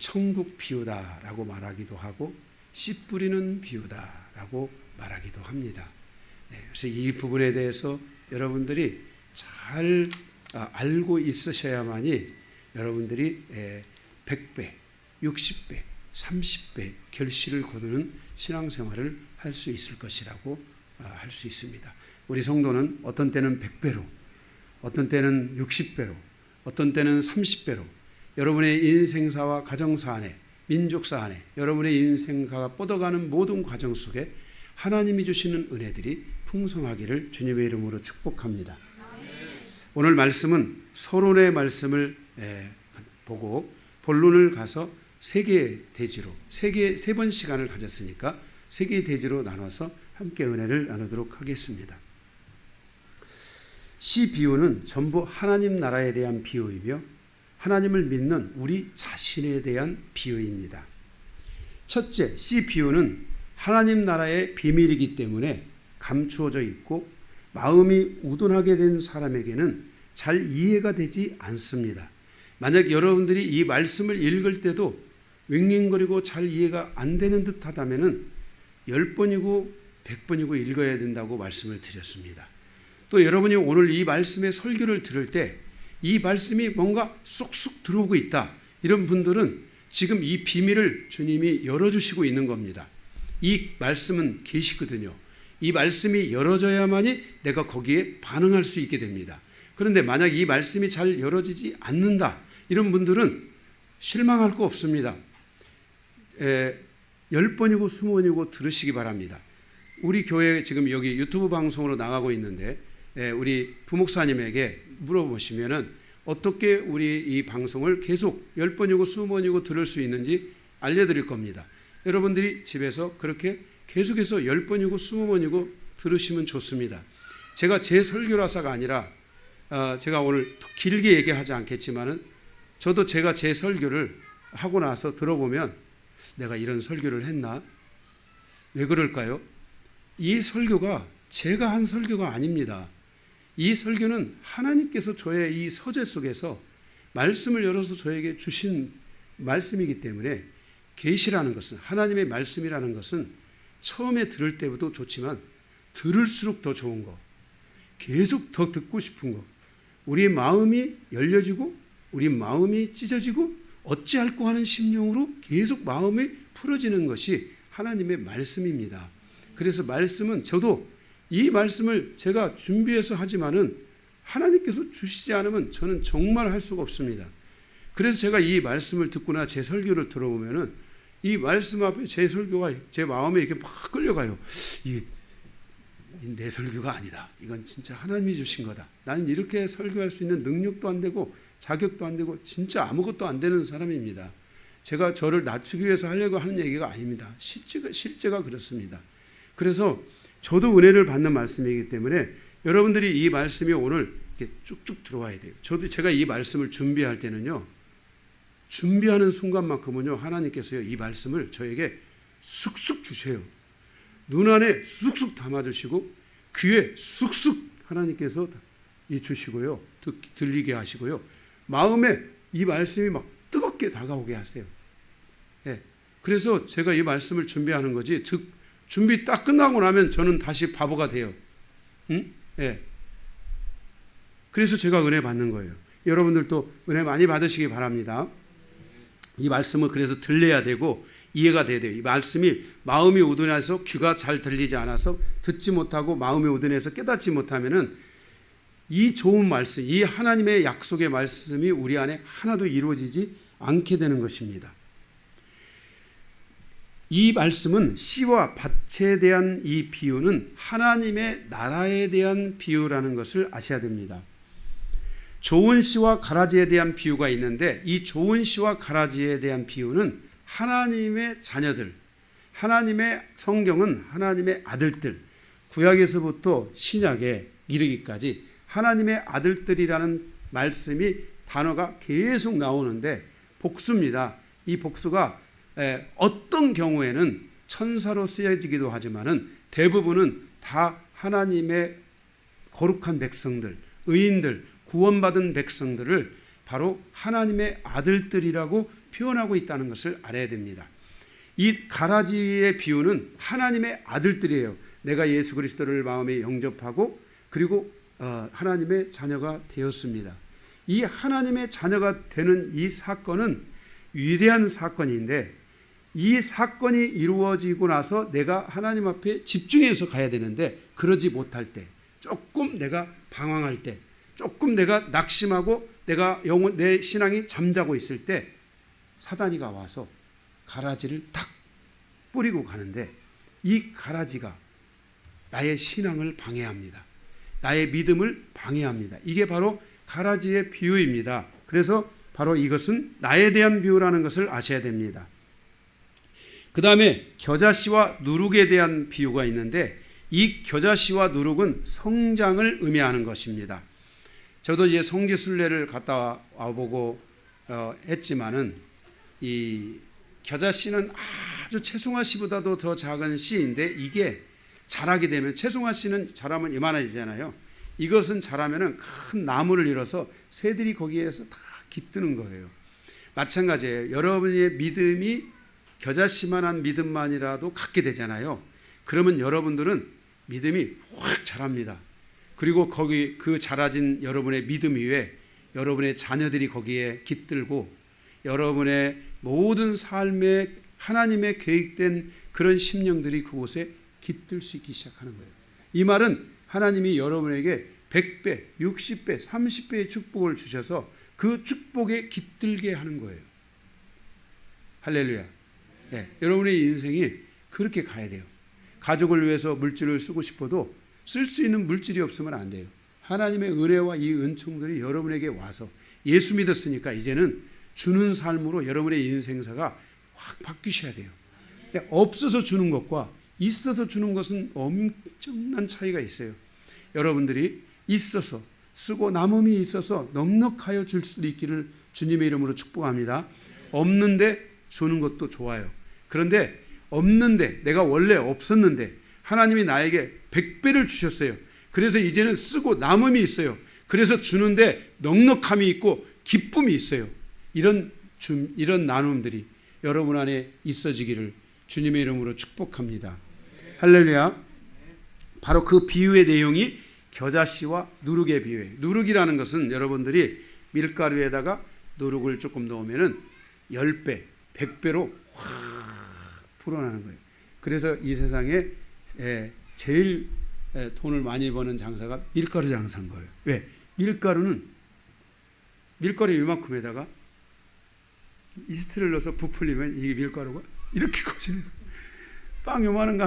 천국 비유다라고 말하기도 하고 씨 뿌리는 비유다라고 말하기도 합니다. 그래서 이 부분에 대해서 여러분들이 잘 알고 있으셔야만이 여러분들이 100배, 60배, 30배 결실을 거두는 신앙생활을 할 수 있을 것이라고 할 수 있습니다. 우리 성도는 어떤 때는 100배로, 어떤 때는 60배로, 어떤 때는 30배로 여러분의 인생사와 가정사 안에, 민족사 안에 여러분의 인생사가 뻗어가는 모든 과정 속에 하나님이 주시는 은혜들이 풍성하기를 주님의 이름으로 축복합니다. 오늘 말씀은 서론의 말씀을 보고 본론을 가서 세 개의 대지로 세 번 시간을 가졌으니까 세 개의 대지로 나눠서 함께 은혜를 나누도록 하겠습니다. 씨 비유는 전부 하나님 나라에 대한 비유이며 하나님을 믿는 우리 자신에 대한 비유입니다. 첫째, 씨 비유는 하나님 나라의 비밀이기 때문에 감추어져 있고 마음이 우둔하게 된 사람에게는 잘 이해가 되지 않습니다. 만약 여러분들이 이 말씀을 읽을 때도 윙윙거리고 잘 이해가 안 되는 듯 하다면 10번이고 100번이고 읽어야 된다고 말씀을 드렸습니다. 또 여러분이 오늘 이 말씀의 설교를 들을 때 이 말씀이 뭔가 쏙쏙 들어오고 있다, 이런 분들은 지금 이 비밀을 주님이 열어주시고 있는 겁니다. 이 말씀은 계시거든요. 이 말씀이 열어져야만이 내가 거기에 반응할 수 있게 됩니다. 그런데 만약 이 말씀이 잘 열어지지 않는다, 이런 분들은 실망할 거 없습니다. 10번이고 20번이고 들으시기 바랍니다. 우리 교회 지금 여기 유튜브 방송으로 나가고 있는데 우리 부목사님에게 물어보시면은 어떻게 우리 이 방송을 계속 10번이고 20번이고 들을 수 있는지 알려드릴 겁니다. 여러분들이 집에서 그렇게 계속해서 10번이고 20번이고 들으시면 좋습니다. 제가 제 설교라서가 아니라 제가 오늘 길게 얘기하지 않겠지만은 저도 제가 제 설교를 하고 나서 들어보면 내가 이런 설교를 했나? 왜 그럴까요? 이 설교가 제가 한 설교가 아닙니다. 이 설교는 하나님께서 저의 이 서재 속에서 말씀을 열어서 저에게 주신 말씀이기 때문에 계시라는 것은, 하나님의 말씀이라는 것은 처음에 들을 때도 좋지만 들을수록 더 좋은 거, 계속 더 듣고 싶은 거, 우리의 마음이 열려지고 우리 마음이 찢어지고 어찌할꼬 하는 심령으로 계속 마음이 풀어지는 것이 하나님의 말씀입니다. 그래서 말씀은 저도 이 말씀을 제가 준비해서 하지만은 하나님께서 주시지 않으면 저는 정말 할 수가 없습니다. 그래서 제가 이 말씀을 듣거나 제 설교를 들어보면은 이 말씀 앞에 제 설교가 제 마음에 이렇게 막 끌려가요. 이게 내 설교가 아니다. 이건 진짜 하나님이 주신 거다. 나는 이렇게 설교할 수 있는 능력도 안 되고 자격도 안 되고 진짜 아무것도 안 되는 사람입니다. 제가 저를 낮추기 위해서 하려고 하는 얘기가 아닙니다. 실제가 그렇습니다. 그래서 저도 은혜를 받는 말씀이기 때문에 여러분들이 이 말씀이 오늘 이렇게 쭉쭉 들어와야 돼요. 제가 이 말씀을 준비할 때는요, 준비하는 순간만큼은요, 하나님께서요, 이 말씀을 저에게 쑥쑥 주셔요. 눈 안에 쑥쑥 담아주시고 귀에 쑥쑥 하나님께서 주시고요, 들리게 하시고요, 마음에 이 말씀이 막 뜨겁게 다가오게 하세요. 그래서 제가 이 말씀을 준비하는 거지, 준비 딱 끝나고 나면 저는 다시 바보가 돼요. 그래서 제가 은혜 받는 거예요. 여러분들도 은혜 많이 받으시기 바랍니다. 이 말씀을 그래서 들려야 되고 이해가 돼야 돼요. 이 말씀이 마음이 우둔해서 귀가 잘 들리지 않아서 듣지 못하고 마음이 우둔해서 깨닫지 못하면은 이 좋은 말씀, 이 하나님의 약속의 말씀이 우리 안에 하나도 이루어지지 않게 되는 것입니다. 이 말씀은 씨와 밭에 대한 이 비유는 하나님의 나라에 대한 비유라는 것을 아셔야 됩니다. 좋은 씨와 가라지에 대한 비유가 있는데 이 좋은 씨와 가라지에 대한 비유는 하나님의 자녀들, 하나님의 성경은 하나님의 아들들, 구약에서부터 신약에 이르기까지 하나님의 아들들이라는 말씀이 단어가 계속 나오는데 복수입니다. 이 복수가 어떤 경우에는 천사로 쓰여지기도 하지만은 대부분은 다 하나님의 거룩한 백성들, 의인들, 구원받은 백성들을 바로 하나님의 아들들이라고 표현하고 있다는 것을 알아야 됩니다. 이 가라지의 비유는 하나님의 아들들이에요. 내가 예수 그리스도를 마음에 영접하고 그리고 하나님의 자녀가 되었습니다. 이 하나님의 자녀가 되는 이 사건은 위대한 사건인데, 이 사건이 이루어지고 나서 내가 하나님 앞에 집중해서 가야 되는데, 그러지 못할 때, 조금 내가 방황할 때, 조금 내가 낙심하고 내 신앙이 잠자고 있을 때 사단이가 와서 가라지를 탁 뿌리고 가는데, 이 가라지가 나의 신앙을 방해합니다. 나의 믿음을 방해합니다. 이게 바로 가라지의 비유입니다. 그래서 바로 이것은 나에 대한 비유라는 것을 아셔야 됩니다. 그 다음에 겨자씨와 누룩에 대한 비유가 있는데, 이 겨자씨와 누룩은 성장을 의미하는 것입니다. 저도 이제 성지순례를 갔다 와보고 했지만은, 이 겨자씨는 아주 채송화 씨보다도 더 작은 씨인데, 이게 자라게 되면, 채송화 씨는 자라면 이만해지잖아요. 이것은 자라면은 큰 나무를 이뤄서 새들이 거기에서 다 깃드는 거예요. 마찬가지예요. 여러분의 믿음이 겨자씨만한 믿음만이라도 갖게 되잖아요. 그러면 여러분들은 믿음이 확 자랍니다. 그리고 거기 그 자라진 여러분의 믿음 위에 여러분의 자녀들이 거기에 깃들고, 여러분의 모든 삶에 하나님의 계획된 그런 심령들이 그곳에 깃들 수 있기 시작하는 거예요. 이 말은 하나님이 여러분에게 100배, 60배, 30배의 축복을 주셔서 그 축복에 깃들게 하는 거예요. 할렐루야. 네, 여러분의 인생이 그렇게 가야 돼요. 가족을 위해서 물질을 쓰고 싶어도 쓸 수 있는 물질이 없으면 안 돼요. 하나님의 은혜와 이 은총들이 여러분에게 와서, 예수 믿었으니까 이제는 주는 삶으로 여러분의 인생사가 확 바뀌셔야 돼요. 없어서 주는 것과 있어서 주는 것은 엄청난 차이가 있어요. 여러분들이 있어서 쓰고 남음이 있어서 넉넉하여 줄 수 있기를 주님의 이름으로 축복합니다. 없는데 주는 것도 좋아요. 그런데 없는데, 내가 원래 없었는데 하나님이 나에게 100배를 주셨어요. 그래서 이제는 쓰고 남음이 있어요. 그래서 주는데 넉넉함이 있고 기쁨이 있어요. 이런 나눔들이 여러분 안에 있어지기를 주님의 이름으로 축복합니다. 할렐루야. 바로 그 비유의 내용이 겨자씨와 누룩의 비유예요. 누룩이라는 것은 여러분들이 밀가루에다가 누룩을 조금 넣으면은 10배, 100배로 확 불어나는 거예요. 그래서 이 세상에 제일 돈을 많이 버는 장사가 밀가루 장사인 거예요. 왜? 밀가루 이만큼에다가 이스트를 넣어서 부풀리면 이게 밀가루가 이렇게 커지는 거예요. 빵 요만한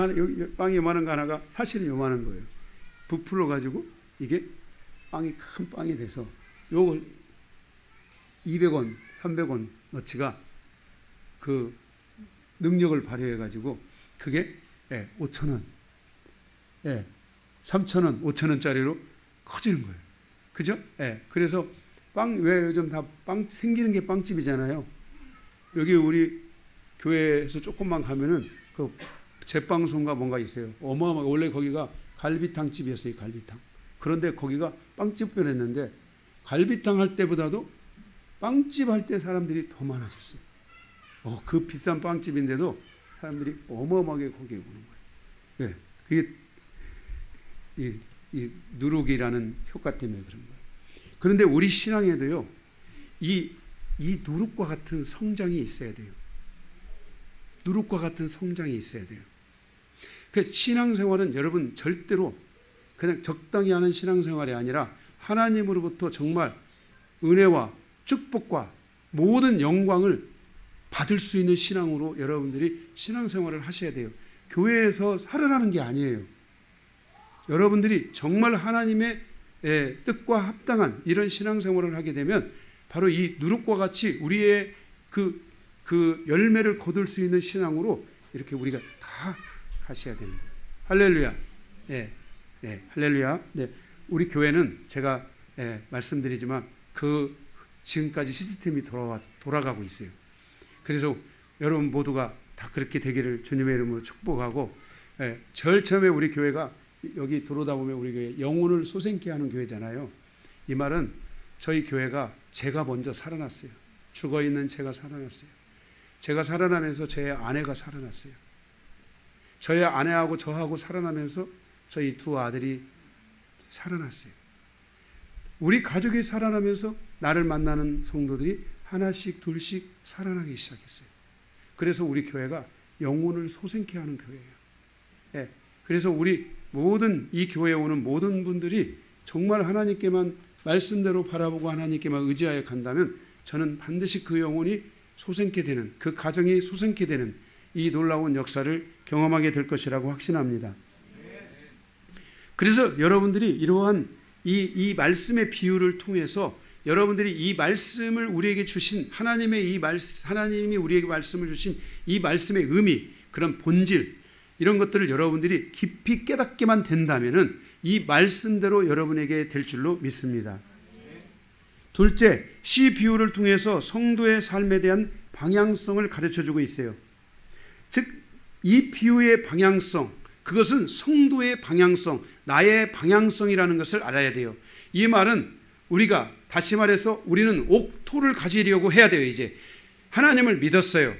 거 하나가 사실은 요만한 거예요. 부풀러 가지고 이게 빵이 큰 빵이 돼서 요거 200원, 300원 어치가 그 능력을 발휘해 가지고 그게 5,000원, 3,000원, 5,000원짜리로 커지는 거예요. 그죠? 그래서 왜 요즘 다 빵 생기는 게 빵집이잖아요. 여기 우리 교회에서 조금만 가면은 그 제빵소인가 뭔가 있어요. 어마어마하게, 원래 거기가 갈비탕 집이었어요. 갈비탕. 그런데 거기가 빵집 변했는데, 갈비탕 할 때보다도 빵집 할 때 사람들이 더 많아졌어요. 그 비싼 빵집인데도 사람들이 어마어마하게 거기에 오는 거예요. 그게 이 누룩이라는 효과 때문에 그런 거예요. 그런데 우리 신앙에도요, 이 누룩과 같은 성장이 있어야 돼요. 누룩과 같은 성장이 있어야 돼요. 그 신앙생활은 여러분 절대로 그냥 적당히 하는 신앙생활이 아니라 하나님으로부터 정말 은혜와 축복과 모든 영광을 받을 수 있는 신앙으로 여러분들이 신앙생활을 하셔야 돼요. 교회에서 살아나는 게 아니에요. 여러분들이 정말 하나님의 뜻과 합당한 이런 신앙생활을 하게 되면 바로 이 누룩과 같이 우리의 그 열매를 거둘 수 있는 신앙으로 이렇게 우리가 다 가셔야 되는 거예요. 할렐루야. 할렐루야. 우리 교회는 제가 말씀드리지만 그 지금까지 시스템이 돌아가고 있어요. 그래서 여러분 모두가 다 그렇게 되기를 주님의 이름으로 축복하고, 제일 처음에 우리 교회가 여기 들어오다 보면 우리 교회 영혼을 솟생케 하는 교회잖아요. 이 말은 저희 교회가 제가 먼저 살아났어요. 죽어있는 제가 살아났어요. 제가 살아나면서 제 아내가 살아났어요. 저희 아내하고 저하고 살아나면서 저희 두 아들이 살아났어요. 우리 가족이 살아나면서 나를 만나는 성도들이 하나씩 둘씩 살아나기 시작했어요. 그래서 우리 교회가 영혼을 소생케 하는 교회예요. 예, 그래서 우리 모든 이 교회에 오는 모든 분들이 정말 하나님께만 말씀대로 바라보고 하나님께만 의지하여 간다면 저는 반드시 그 영혼이 소생케 되는, 그 가정이 소생케 되는 이 놀라운 역사를 경험하게 될 것이라고 확신합니다. 그래서 여러분들이 이러한 이 말씀의 비유를 통해서 여러분들이 이 말씀을 우리에게 주신 하나님이 우리에게 말씀을 주신 이 말씀의 의미, 그런 본질, 이런 것들을 여러분들이 깊이 깨닫게만 된다면은 이 말씀대로 여러분에게 될 줄로 믿습니다. 둘째, 시 비유를 통해서 성도의 삶에 대한 방향성을 가르쳐주고 있어요. 즉, 이 비유의 방향성, 그것은 성도의 방향성, 나의 방향성이라는 것을 알아야 돼요. 이 말은 우리가 다시 말해서 우리는 옥토를 가지려고 해야 돼요. 이제 하나님을 믿었어요.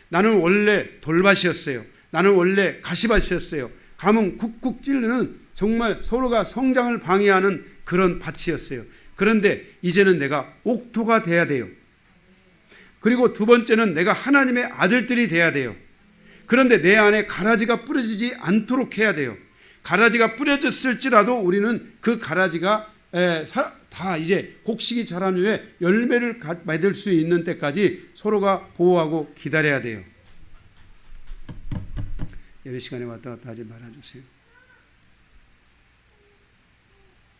나는 원래 돌밭이었어요. 나는 원래 가시밭이었어요. 가면 쿡쿡 찌르는 정말 서로가 성장을 방해하는 그런 밭이었어요. 그런데 이제는 내가 옥토가 돼야 돼요. 그리고 두 번째는 내가 하나님의 아들들이 돼야 돼요. 그런데 내 안에 가라지가 뿌려지지 않도록 해야 돼요. 가라지가 뿌려졌을지라도 우리는 그 가라지가 다 이제 곡식이 자란 후에 열매를 맺을 수 있는 때까지 서로가 보호하고 기다려야 돼요. 예배 시간에 왔다 갔다 하지 말아주세요.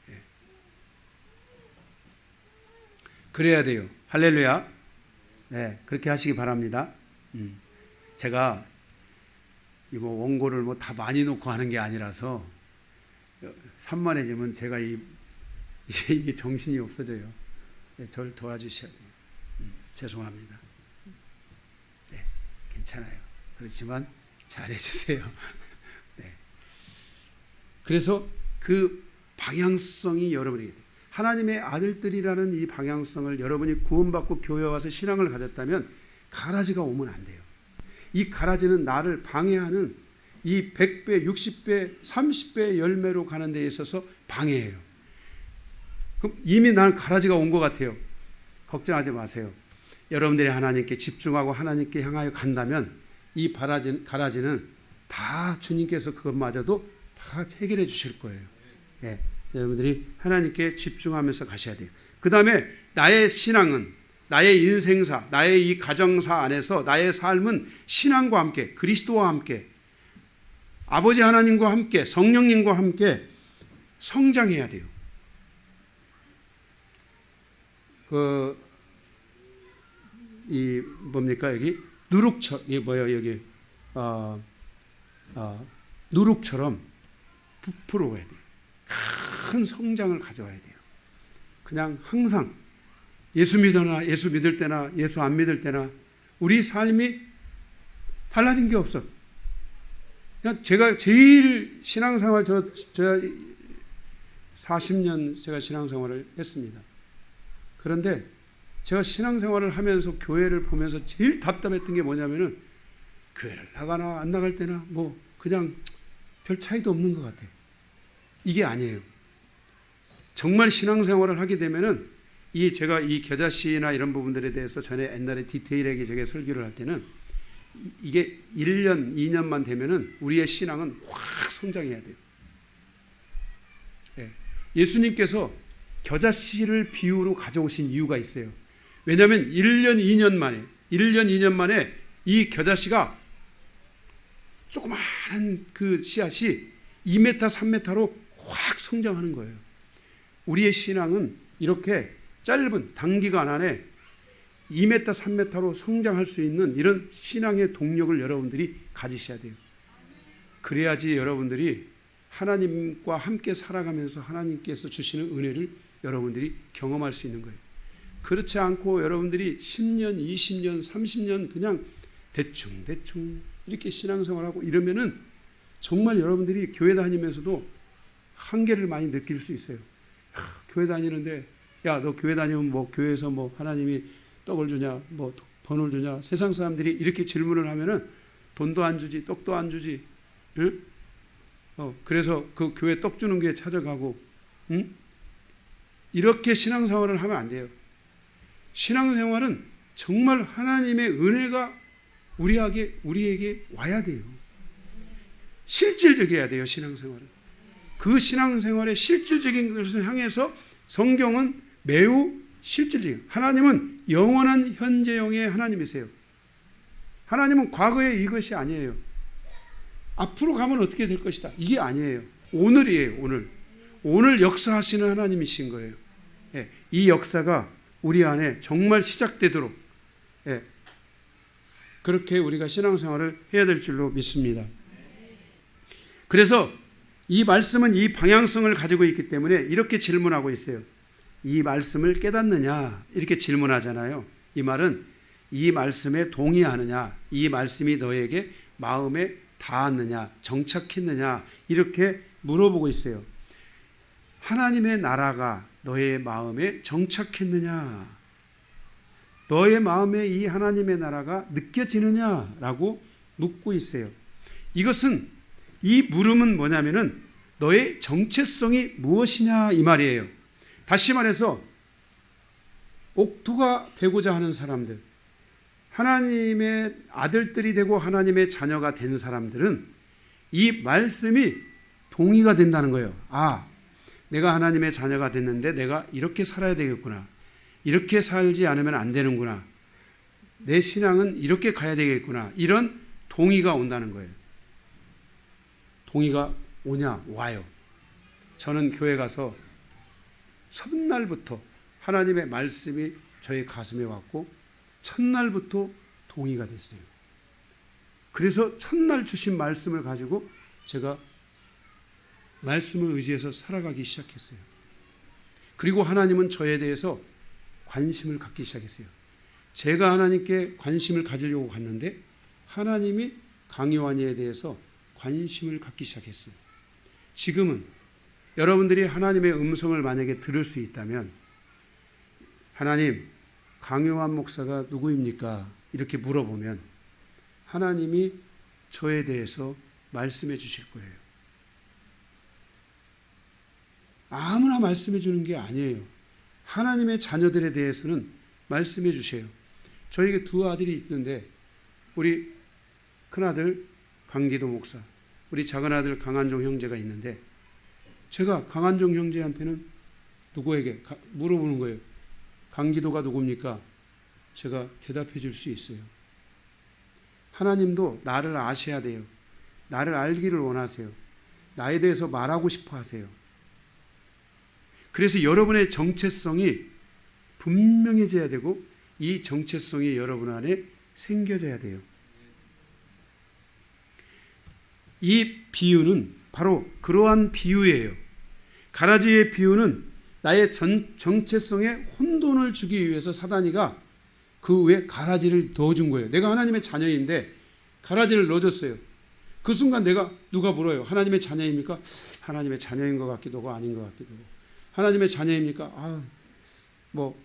네. 그래야 돼요. 할렐루야. 네, 그렇게 하시기 바랍니다. 제가 이거 원고를 뭐 다 많이 놓고 하는 게 아니라서 산만해지면 제가 이게 정신이 없어져요. 네, 저를 도와주셔야 돼요. 죄송합니다. 네, 괜찮아요. 그렇지만 잘해주세요. 네. 그래서 그 방향성이 여러분에게 하나님의 아들들이라는 이 방향성을 여러분이 구원받고 교회 와서 신앙을 가졌다면 가라지가 오면 안 돼요. 이 가라지는 나를 방해하는 이 100배, 60배, 30배 열매로 가는 데 있어서 방해해요. 그럼 이미 나는 가라지가 온 것 같아요. 걱정하지 마세요. 여러분들이 하나님께 집중하고 하나님께 향하여 간다면 이 가라지는 다 주님께서 그것마저도 다 해결해 주실 거예요. 네, 여러분들이 하나님께 집중하면서 가셔야 돼요. 그 다음에 나의 신앙은, 나의 인생사, 나의 이 가정사 안에서 나의 삶은 신앙과 함께, 그리스도와 함께, 아버지 하나님과 함께, 성령님과 함께 성장해야 돼요. 뭡니까, 여기? 누룩처럼 부풀어야 돼요. 큰 성장을 가져와야 돼요. 그냥 항상 예수 믿으나 예수 믿을 때나 예수 안 믿을 때나 우리 삶이 달라진 게 없어. 그냥 제가 제일 신앙생활 제가 40년 제가 신앙생활을 했습니다. 그런데 제가 신앙생활을 하면서 교회를 보면서 제일 답답했던 게 뭐냐면은 교회를 나가나 안 나갈 때나 뭐 그냥 별 차이도 없는 것 같아요. 이게 아니에요. 정말 신앙생활을 하게 되면은 제가 이 겨자씨나 이런 부분들에 대해서 전에 옛날에 디테일하게 제가 설교를 할 때는 이게 1년, 2년만 되면은 우리의 신앙은 확 성장해야 돼요. 예. 예수님께서 겨자씨를 비유로 가져오신 이유가 있어요. 왜냐하면 1년, 2년 만에 이 겨자씨가 조그마한 그 씨앗이 2m, 3m로 확 성장하는 거예요. 우리의 신앙은 이렇게 짧은 단기간 안에 2m, 3m로 성장할 수 있는 이런 신앙의 동력을 여러분들이 가지셔야 돼요. 그래야지 여러분들이 하나님과 함께 살아가면서 하나님께서 주시는 은혜를 여러분들이 경험할 수 있는 거예요. 그렇지 않고 여러분들이 10년, 20년, 30년 그냥 대충 이렇게 신앙생활하고 이러면은 정말 여러분들이 교회 다니면서도 한계를 많이 느낄 수 있어요. 교회 다니는데 야, 너 교회 다니면 뭐 교회에서 뭐 하나님이 떡을 주냐, 뭐 번을 주냐. 세상 사람들이 이렇게 질문을 하면은 돈도 안 주지, 떡도 안 주지. 응? 그래서 그 교회 떡 주는 교회 찾아가고, 응? 이렇게 신앙생활을 하면 안 돼요. 신앙생활은 정말 하나님의 은혜가 우리에게 와야 돼요. 실질적이어야 돼요, 신앙생활은. 그 신앙생활의 실질적인 것을 향해서 성경은 매우 실질적인, 하나님은 영원한 현재형의 하나님이세요. 하나님은 과거의 이것이 아니에요. 앞으로 가면 어떻게 될 것이다, 이게 아니에요. 오늘이에요. 오늘 역사하시는 하나님이신 거예요. 예, 이 역사가 우리 안에 정말 시작되도록, 예, 그렇게 우리가 신앙생활을 해야 될 줄로 믿습니다. 그래서 이 말씀은 이 방향성을 가지고 있기 때문에 이렇게 질문하고 있어요. 이 말씀을 깨닫느냐, 이렇게 질문하잖아요. 이 말은 이 말씀에 동의하느냐, 이 말씀이 너에게 마음에 닿았느냐, 정착했느냐, 이렇게 물어보고 있어요. 하나님의 나라가 너의 마음에 정착했느냐, 너의 마음에 이 하나님의 나라가 느껴지느냐라고 묻고 있어요. 이것은, 이 물음은 뭐냐면은 너의 정체성이 무엇이냐 이 말이에요. 다시 말해서 옥토가 되고자 하는 사람들, 하나님의 아들들이 되고 하나님의 자녀가 된 사람들은 이 말씀이 동의가 된다는 거예요. 아, 내가 하나님의 자녀가 됐는데 내가 이렇게 살아야 되겠구나, 이렇게 살지 않으면 안 되는구나, 내 신앙은 이렇게 가야 되겠구나, 이런 동의가 온다는 거예요. 동의가 오냐, 와요. 저는 교회 가서 첫날부터 하나님의 말씀이 저의 가슴에 왔고 첫날부터 동의가 됐어요. 그래서 첫날 주신 말씀을 가지고 제가 말씀을 의지해서 살아가기 시작했어요. 그리고 하나님은 저에 대해서 관심을 갖기 시작했어요. 제가 하나님께 관심을 가지려고 갔는데 하나님이 강요한이에 대해서 관심을 갖기 시작했어요. 지금은 여러분들이 하나님의 음성을 만약에 들을 수 있다면, 하나님, 강요한 목사가 누구입니까? 이렇게 물어보면 하나님이 저에 대해서 말씀해 주실 거예요. 아무나 말씀해 주는 게 아니에요. 하나님의 자녀들에 대해서는 말씀해 주세요. 저에게 두 아들이 있는데, 우리 큰아들 강기도 목사, 우리 작은아들 강한종 형제가 있는데, 제가 강한종 형제한테는 누구에게 물어보는 거예요. 강기도가 누굽니까? 제가 대답해 줄 수 있어요. 하나님도 나를 아셔야 돼요. 나를 알기를 원하세요. 나에 대해서 말하고 싶어 하세요. 그래서 여러분의 정체성이 분명해져야 되고, 이 정체성이 여러분 안에 생겨져야 돼요. 이 비유는 바로 그러한 비유예요. 가라지의 비유는 나의 정체성에 혼돈을 주기 위해서 사단이가 그 위에 가라지를 넣어준 거예요. 내가 하나님의 자녀인데 가라지를 넣어줬어요. 그 순간 누가 물어요. 하나님의 자녀입니까? 하나님의 자녀인 것 같기도 하고 아닌 것 같기도 하고. 하나님의 자녀입니까? 뭐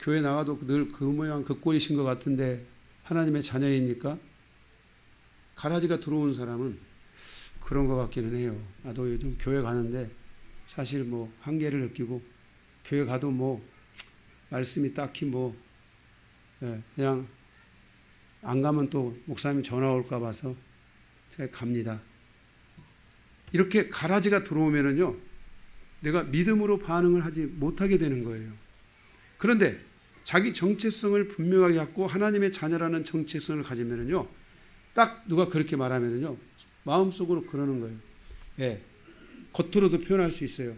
교회 나가도 늘 그 모양 그 꼴이신 것 같은데 하나님의 자녀입니까? 가라지가 들어온 사람은 그런 것 같기는 해요. 나도 요즘 교회 가는데 사실 한계를 느끼고, 교회 가도 말씀이 딱히 그냥 안 가면 또 목사님 전화 올까 봐서 제가 갑니다. 이렇게 가라지가 들어오면은요, 내가 믿음으로 반응을 하지 못하게 되는 거예요. 그런데 자기 정체성을 분명하게 갖고 하나님의 자녀라는 정체성을 가지면은요, 딱 누가 그렇게 말하면은요, 마음속으로 그러는 거예요. 예, 겉으로도 표현할 수 있어요.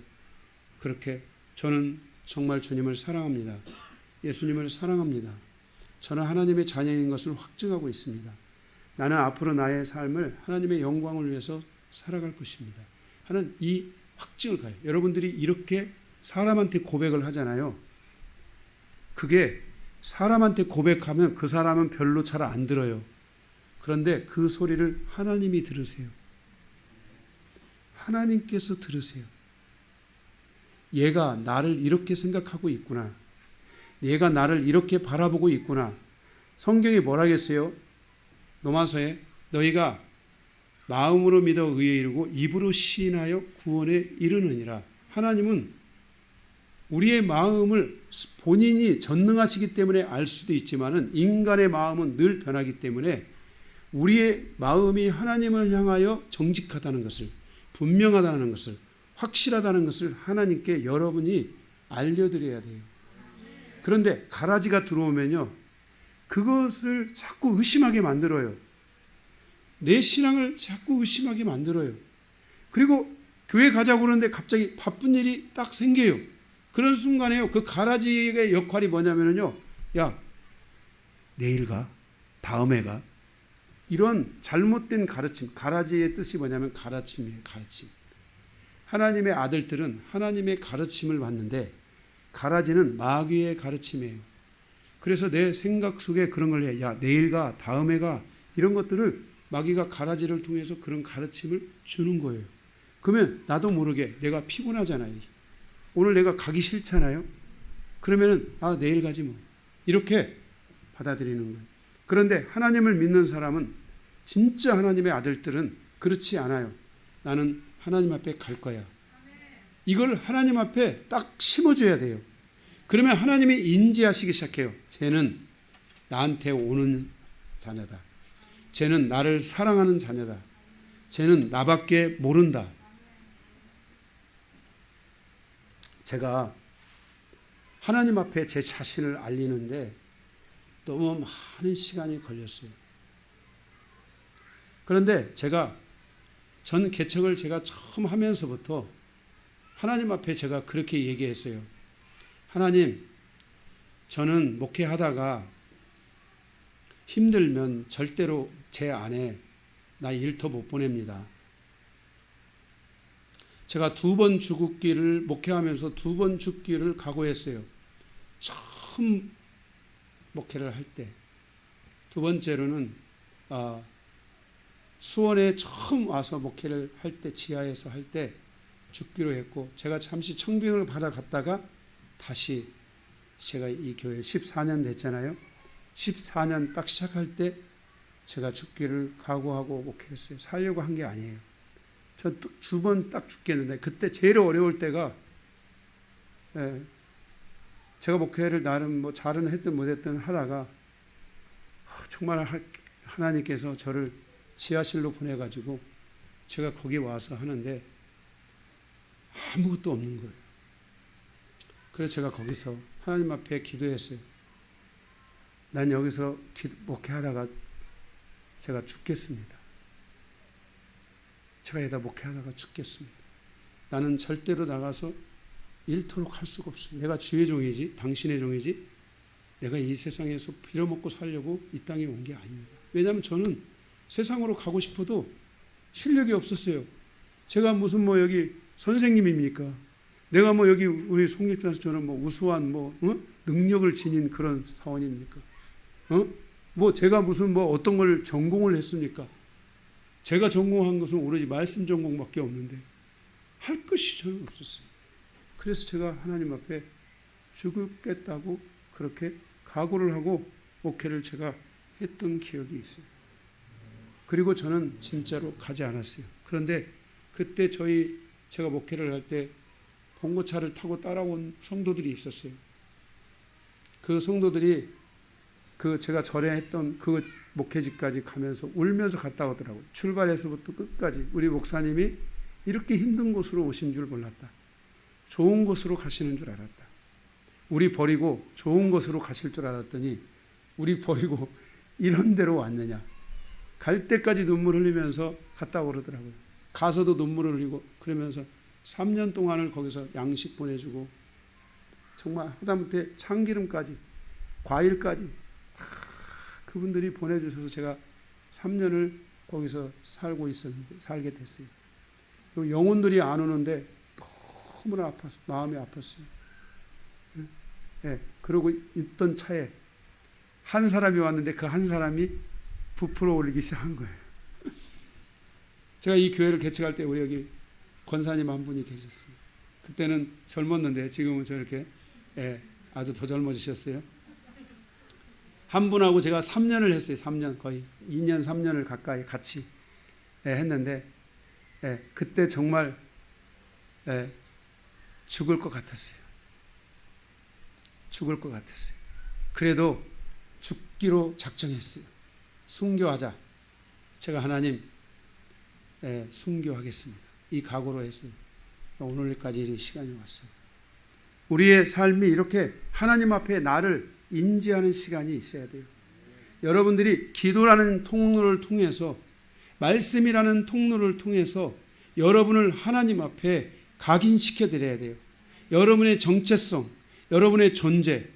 그렇게 저는 정말 주님을 사랑합니다. 예수님을 사랑합니다. 저는 하나님의 자녀인 것을 확증하고 있습니다. 나는 앞으로 나의 삶을 하나님의 영광을 위해서 살아갈 것입니다. 하는 이 확증을 가요. 여러분들이 이렇게 사람한테 고백을 하잖아요. 그게 사람한테 고백하면 그 사람은 별로 잘 안 들어요. 그런데 그 소리를 하나님이 들으세요. 하나님께서 들으세요. 얘가 나를 이렇게 생각하고 있구나. 얘가 나를 이렇게 바라보고 있구나. 성경이 뭐라겠어요? 로마서에 너희가 마음으로 믿어 의에 이르고 입으로 시인하여 구원에 이르느니라. 하나님은 우리의 마음을 본인이 전능하시기 때문에 알 수도 있지만은 인간의 마음은 늘 변하기 때문에 우리의 마음이 하나님을 향하여 정직하다는 것을, 분명하다는 것을, 확실하다는 것을 하나님께 여러분이 알려드려야 돼요. 그런데 가라지가 들어오면요, 그것을 자꾸 의심하게 만들어요. 내 신앙을 자꾸 의심하게 만들어요. 그리고 교회 가자고 그러는데 갑자기 바쁜 일이 딱 생겨요. 그런 순간에요, 그 가라지의 역할이 뭐냐면요, 야, 내일 가, 다음에 가. 이런 잘못된 가르침, 가라지의 뜻이 뭐냐면 가르침이에요, 가르침. 하나님의 아들들은 하나님의 가르침을 받는데 가라지는 마귀의 가르침이에요. 그래서 내 생각 속에 그런 걸 해. 야, 내일 가, 다음에 가. 이런 것들을 마귀가 가라지를 통해서 그런 가르침을 주는 거예요. 그러면 나도 모르게 내가 피곤하잖아요. 오늘 내가 가기 싫잖아요. 그러면은 아, 내일 가지 뭐. 이렇게 받아들이는 거예요. 그런데 하나님을 믿는 사람은, 진짜 하나님의 아들들은 그렇지 않아요. 나는 하나님 앞에 갈 거야. 이걸 하나님 앞에 딱 심어줘야 돼요. 그러면 하나님이 인지하시기 시작해요. 쟤는 나한테 오는 자녀다. 쟤는 나를 사랑하는 자녀다. 쟤는 나밖에 모른다. 제가 하나님 앞에 제 자신을 알리는데 너무 많은 시간이 걸렸어요. 그런데 전 개척을 제가 처음 하면서부터 하나님 앞에 제가 그렇게 얘기했어요. 하나님, 저는 목회하다가 힘들면 절대로 제 안에 나 일터 못 보냅니다. 제가 2번 죽기를 목회하면서 2번 죽기를 각오했어요. 처음 목회를 할 때. 두 번째로는 수원에 처음 와서 목회를 할 때, 지하에서 할 때 죽기로 했고, 제가 잠시 청빙을 받아갔다가 다시 제가 이 교회 14년 됐잖아요. 14년 딱 시작할 때 제가 죽기를 각오하고 목회했어요. 살려고 한 게 아니에요. 저 두 번 딱 죽겠는데, 그때 제일 어려울 때가, 제가 목회를 나름 뭐 잘은 했든 못했든 하다가 정말 하나님께서 저를 지하실로 보내가지고 제가 거기 와서 하는데 아무것도 없는 거예요. 그래서 제가 거기서 하나님 앞에 기도했어요. 난 여기서 목회하다가 제가 죽겠습니다. 제가 여기다 목회하다가 죽겠습니다. 나는 절대로 나가서 일토록 할 수가 없어요. 내가 주의 종이지, 당신의 종이지, 내가 이 세상에서 빌어먹고 살려고 이 땅에 온 게 아닙니다. 왜냐하면 저는 세상으로 가고 싶어도 실력이 없었어요. 제가 무슨 뭐 여기 선생님입니까? 내가 뭐 여기 우리 송립사처럼 뭐 우수한 능력을 지닌 그런 사원입니까? 뭐 제가 무슨 뭐 어떤 걸 전공을 했습니까? 제가 전공한 것은 오로지 말씀 전공밖에 없는데 할 것이 저는 없었어요. 그래서 제가 하나님 앞에 죽겠다고 그렇게 각오를 하고 목회를 제가 했던 기억이 있어요. 그리고 저는 진짜로 가지 않았어요. 그런데 그때 제가 목회를 할 때 봉고차를 타고 따라온 성도들이 있었어요. 그 성도들이 제가 절에했던 그 목회지까지 가면서 울면서 갔다 오더라고요. 출발해서부터 끝까지 우리 목사님이 이렇게 힘든 곳으로 오신 줄 몰랐다. 좋은 곳으로 가시는 줄 알았다. 우리 버리고 좋은 곳으로 가실 줄 알았더니 우리 버리고 이런 데로 왔느냐. 갈 때까지 눈물 흘리면서 갔다 오더라고요. 가서도 눈물을 흘리고 그러면서 3년 동안을 거기서 양식 보내주고 정말 하다못해 참기름까지 과일까지 다 그분들이 보내주셔서 제가 3년을 거기서 살게 됐어요. 영혼들이 안 오는데 너무나 아팠어요. 마음이 아팠어요. 예, 그러고 있던 차에 한 사람이 왔는데 그 한 사람이 부풀어 올리기 시작한 거예요. 제가 이 교회를 개척할 때 우리 여기 권사님 한 분이 계셨어요. 그때는 젊었는데 지금은 저렇게 아주 더 젊어지셨어요. 한 분하고 제가 3년을 했어요. 3년, 거의 2년 3년을 가까이 같이 했는데 그때 정말 죽을 것 같았어요. 죽을 것 같았어요. 그래도 죽기로 작정했어요. 순교하자. 제가 하나님 순교하겠습니다. 이 각오로 했어요. 오늘까지 이 시간이 왔어요. 우리의 삶이 이렇게 하나님 앞에 나를 인지하는 시간이 있어야 돼요. 여러분들이 기도라는 통로를 통해서, 말씀이라는 통로를 통해서 여러분을 하나님 앞에 각인시켜 드려야 돼요. 여러분의 정체성, 여러분의 존재,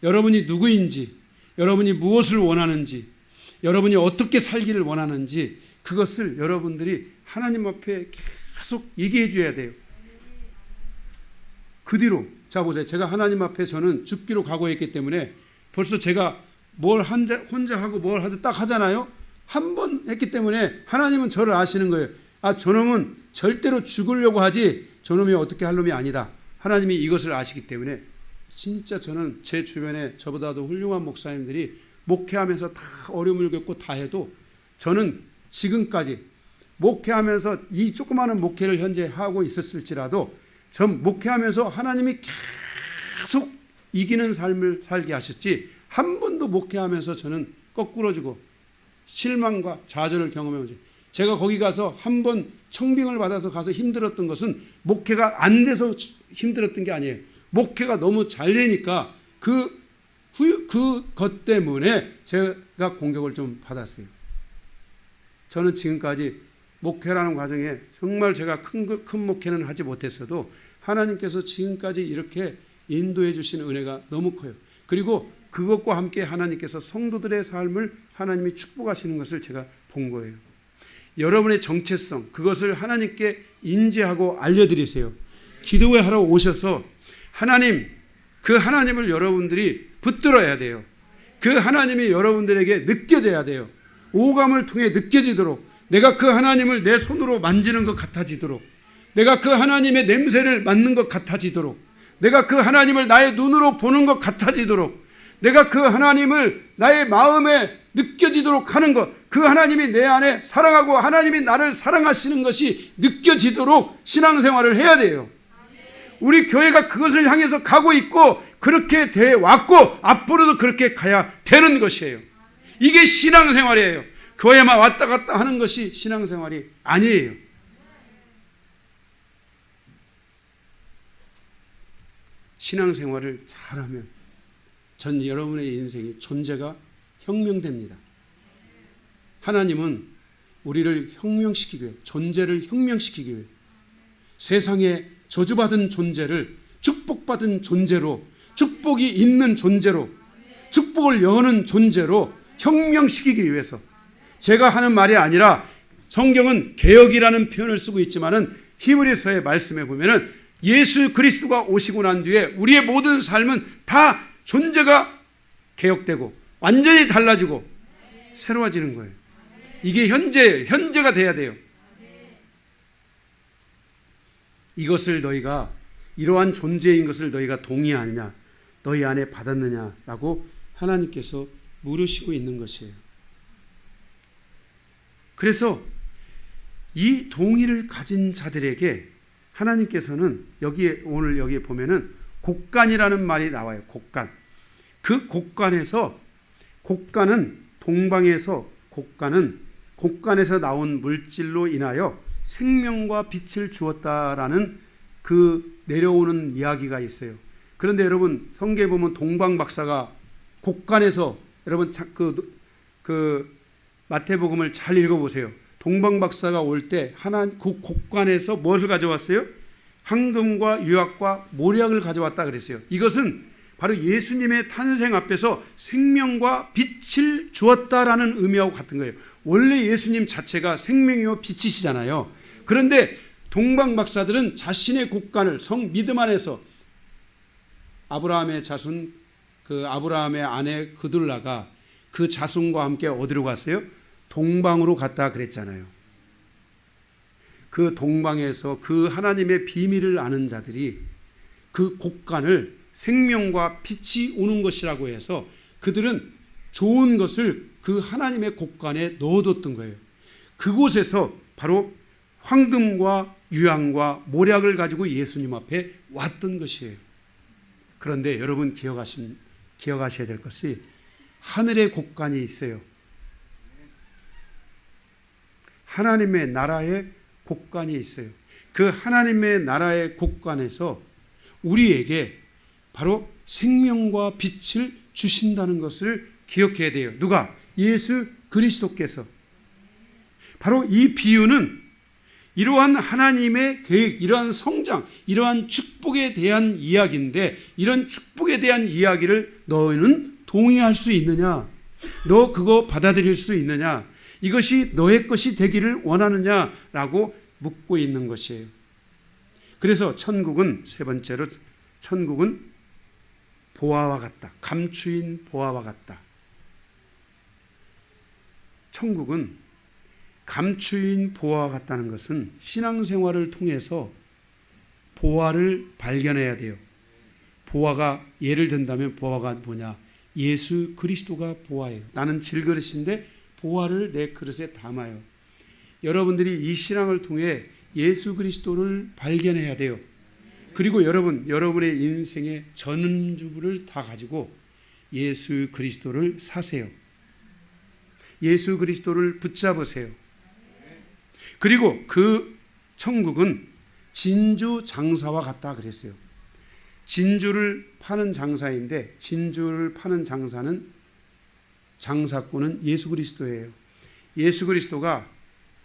여러분이 누구인지, 여러분이 무엇을 원하는지, 여러분이 어떻게 살기를 원하는지, 그것을 여러분들이 하나님 앞에 계속 얘기해 줘야 돼요. 그 뒤로, 자 보세요. 제가 하나님 앞에 저는 죽기로 각오했기 때문에 벌써 제가 뭘 혼자 하고 뭘 하든 딱 하잖아요. 한 번 했기 때문에 하나님은 저를 아시는 거예요. 아, 저놈은 절대로 죽으려고 하지 저놈이 어떻게 할 놈이 아니다. 하나님이 이것을 아시기 때문에 진짜 저는 제 주변에 저보다도 훌륭한 목사님들이 목회하면서 다 어려움을 겪고 다 해도 저는 지금까지 목회하면서 이 조그마한 목회를 현재 하고 있었을지라도 전 목회하면서 하나님이 계속 이기는 삶을 살게 하셨지 한 번도 목회하면서 저는 거꾸로 주고 실망과 좌절을 경험해오지. 제가 거기 가서 한 번 청빙을 받아서 가서 힘들었던 것은 목회가 안 돼서 힘들었던 게 아니에요. 목회가 너무 잘 되니까 그것 때문에 제가 공격을 좀 받았어요. 저는 지금까지 목회라는 과정에 정말 제가 큰 목회는 하지 못했어도 하나님께서 지금까지 이렇게 인도해 주시는 은혜가 너무 커요. 그리고 그것과 함께 하나님께서 성도들의 삶을 하나님이 축복하시는 것을 제가 본 거예요. 여러분의 정체성, 그것을 하나님께 인지하고 알려드리세요. 기도회 하러 오셔서 하나님, 그 하나님을 여러분들이 붙들어야 돼요. 그 하나님이 여러분들에게 느껴져야 돼요. 오감을 통해 느껴지도록, 내가 그 하나님을 내 손으로 만지는 것 같아지도록, 내가 그 하나님의 냄새를 맡는 것 같아지도록, 내가 그 하나님을 나의 눈으로 보는 것 같아지도록, 내가 그 하나님을 나의 마음에 느껴지도록 하는 것, 그 하나님이 내 안에 사랑하고 하나님이 나를 사랑하시는 것이 느껴지도록 신앙생활을 해야 돼요. 우리 교회가 그것을 향해서 가고 있고 그렇게 돼 왔고 앞으로도 그렇게 가야 되는 것이에요. 이게 신앙생활이에요. 교회만 왔다 갔다 하는 것이 신앙생활이 아니에요. 신앙생활을 잘하면 전 여러분의 인생이 존재가 혁명됩니다. 하나님은 우리를 혁명시키기 위해, 존재를 혁명시키기 위해 세상에 저주받은 존재를 축복받은 존재로, 축복이 있는 존재로, 축복을 여는 존재로 혁명시키기 위해서, 제가 하는 말이 아니라 성경은 개혁이라는 표현을 쓰고 있지만은 히브리서의 말씀에 보면은 예수 그리스도가 오시고 난 뒤에 우리의 모든 삶은 다 존재가 개혁되고 완전히 달라지고 새로워지는 거예요. 이게 현재가 돼야 돼요. 이것을 너희가, 이러한 존재인 것을 너희가 동의하느냐, 너희 안에 받았느냐라고 하나님께서 물으시고 있는 것이에요. 그래서 이 동의를 가진 자들에게 하나님께서는 오늘 여기에 보면은 곡간이라는 말이 나와요. 곡간. 그 곡간에서, 곡간은 동방에서, 곡간에서 나온 물질로 인하여 생명과 빛을 주었다라는 그 내려오는 이야기가 있어요. 그런데 여러분 성경에 보면 동방 박사가 곡간에서, 여러분 그 마태복음을 잘 읽어보세요. 동방 박사가 올 때 그 곡간에서 무엇을 가져왔어요? 황금과 유약과 모략을 가져왔다 그랬어요. 이것은 바로 예수님의 탄생 앞에서 생명과 빛을 주었다라는 의미하고 같은 거예요. 원래 예수님 자체가 생명이요 빛이시잖아요. 그런데 동방 박사들은 자신의 곡간을 믿음 안에서 아브라함의 자손, 그 아브라함의 아내 그둘라가 그 자손과 함께 어디로 갔어요? 동방으로 갔다 그랬잖아요. 그 동방에서 그 하나님의 비밀을 아는 자들이 그 곡간을 생명과 빛이 오는 것이라고 해서 그들은 좋은 것을 그 하나님의 곳간에 넣어뒀던 거예요. 그곳에서 바로 황금과 유향과 모략을 가지고 예수님 앞에 왔던 것이에요. 그런데 여러분 기억하셔야 될 것이 하늘의 곳간이 있어요. 하나님의 나라의 곳간이 있어요. 그 하나님의 나라의 곳간에서 우리에게 바로 생명과 빛을 주신다는 것을 기억해야 돼요. 누가? 예수 그리스도께서. 바로 이 비유는 이러한 하나님의 계획, 이러한 성장, 이러한 축복에 대한 이야기인데, 이런 축복에 대한 이야기를 너는 동의할 수 있느냐? 너 그거 받아들일 수 있느냐? 이것이 너의 것이 되기를 원하느냐라고 묻고 있는 것이에요. 그래서 천국은, 세 번째로 천국은 보화와 같다. 감추인 보화와 같다. 천국은 감추인 보화와 같다는 것은 신앙생활을 통해서 보화를 발견해야 돼요. 보화가, 예를 든다면 보화가 뭐냐? 예수 그리스도가 보화예요. 나는 질그릇인데 보화를 내 그릇에 담아요. 여러분들이 이 신앙을 통해 예수 그리스도를 발견해야 돼요. 그리고 여러분의 인생의 전주부를 다 가지고 예수 그리스도를 사세요. 예수 그리스도를 붙잡으세요. 그리고 그 천국은 진주 장사와 같다 그랬어요. 진주를 파는 장사인데, 진주를 파는 장사꾼은 예수 그리스도예요. 예수 그리스도가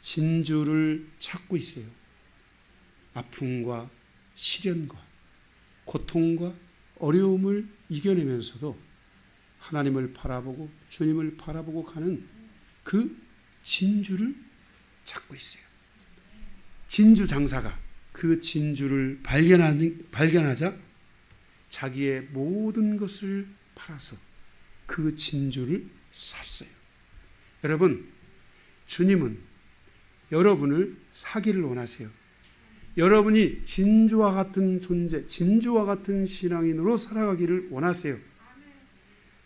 진주를 찾고 있어요. 아픔과 시련과 고통과 어려움을 이겨내면서도 하나님을 바라보고 주님을 바라보고 가는 그 진주를 찾고 있어요. 진주 장사가 그 진주를 발견하자 자기의 모든 것을 팔아서 그 진주를 샀어요. 여러분, 주님은 여러분을 사기를 원하세요. 여러분이 진주와 같은 존재, 진주와 같은 신앙인으로 살아가기를 원하세요.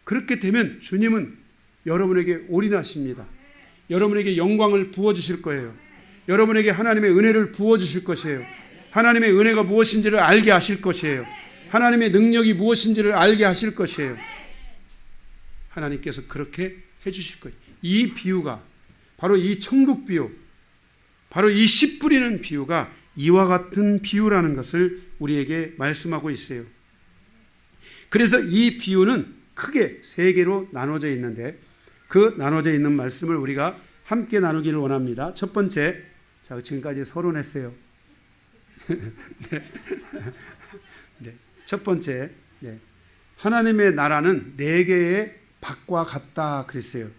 그렇게 되면 주님은 여러분에게 올인하십니다. 여러분에게 영광을 부어주실 거예요. 여러분에게 하나님의 은혜를 부어주실 것이에요. 하나님의 은혜가 무엇인지를 알게 하실 것이에요. 하나님의 능력이 무엇인지를 알게 하실 것이에요. 하나님께서 그렇게 해주실 거예요. 이 비유가 바로 이 천국 비유, 바로 이 씨 뿌리는 비유가 이와 같은 비유라는 것을 우리에게 말씀하고 있어요. 그래서 이 비유는 크게 세 개로 나눠져 있는데, 그 나눠져 있는 말씀을 우리가 함께 나누기를 원합니다. 첫 번째, 자, 지금까지 서론했어요. 네. 첫 번째, 네. 하나님의 나라는 네 개의 밭과 같다 그랬어요.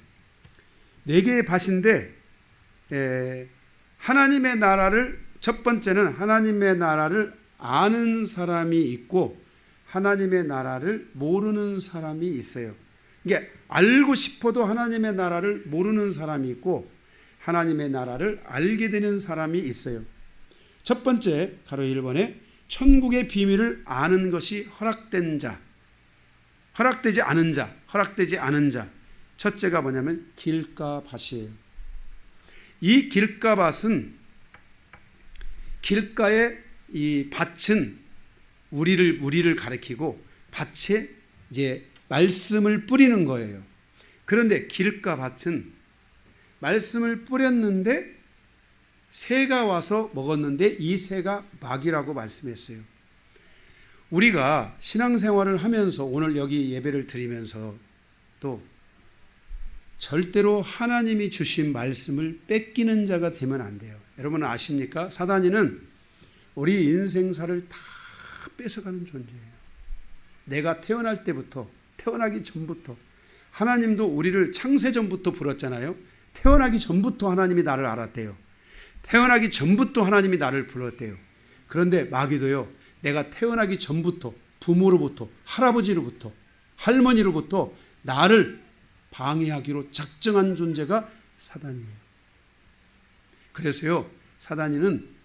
네 개의 밭인데, 하나님의 나라를, 첫 번째는 하나님의 나라를 아는 사람이 있고 하나님의 나라를 모르는 사람이 있어요. 이게 알고 싶어도 하나님의 나라를 모르는 사람이 있고 하나님의 나라를 알게 되는 사람이 있어요. 첫 번째, 가로 1번에 천국의 비밀을 아는 것이 허락된 자, 허락되지 않은 자, 허락되지 않은 자. 첫째가 뭐냐면 길가밭이에요. 이 길가밭은, 길가의 이 밭은 우리를 가리키고 밭에 이제 말씀을 뿌리는 거예요. 그런데 길가밭은 말씀을 뿌렸는데 새가 와서 먹었는데 이 새가 마귀라고 말씀했어요. 우리가 신앙생활을 하면서 오늘 여기 예배를 드리면서 또 절대로 하나님이 주신 말씀을 뺏기는 자가 되면 안 돼요. 여러분 아십니까? 사단이는 우리 인생사를 다 뺏어가는 존재예요. 내가 태어날 때부터, 태어나기 전부터, 하나님도 우리를 창세전부터 불렀잖아요. 태어나기 전부터 하나님이 나를 알았대요. 태어나기 전부터 하나님이 나를 불렀대요. 그런데 마귀도요, 내가 태어나기 전부터 부모로부터, 할아버지로부터, 할머니로부터 나를 방해하기로 작정한 존재가 사단이에요. 그래서요, 사단이는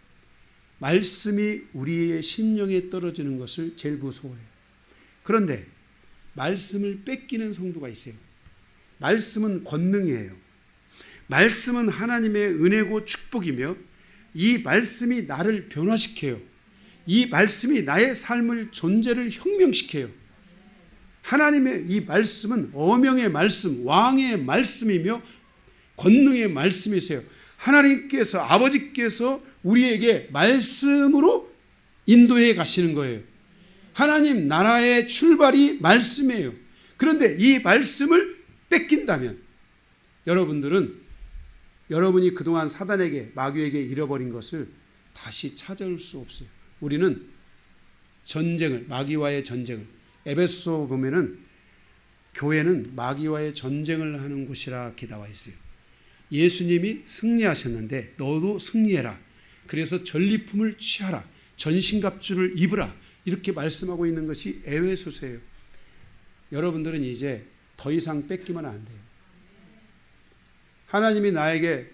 말씀이 우리의 심령에 떨어지는 것을 제일 무서워해요. 그런데 말씀을 뺏기는 성도가 있어요. 말씀은 권능이에요. 말씀은 하나님의 은혜고 축복이며 이 말씀이 나를 변화시켜요. 이 말씀이 나의 삶을 존재를 혁명시켜요. 하나님의 이 말씀은 어명의 말씀, 왕의 말씀이며 권능의 말씀이세요. 하나님께서 아버지께서 우리에게 말씀으로 인도해 가시는 거예요. 하나님 나라의 출발이 말씀이에요. 그런데 이 말씀을 뺏긴다면 여러분이 그동안 사단에게 마귀에게 잃어버린 것을 다시 찾아올 수 없어요. 우리는 마귀와의 전쟁을 에베소 보면은 교회는 마귀와의 전쟁을 하는 곳이라 나와 있어요. 예수님이 승리하셨는데 너도 승리해라. 그래서 전리품을 취하라. 전신갑주를 입으라. 이렇게 말씀하고 있는 것이 에베소서예요. 여러분들은 이제 더 이상 뺏기면 안 돼요. 하나님이 나에게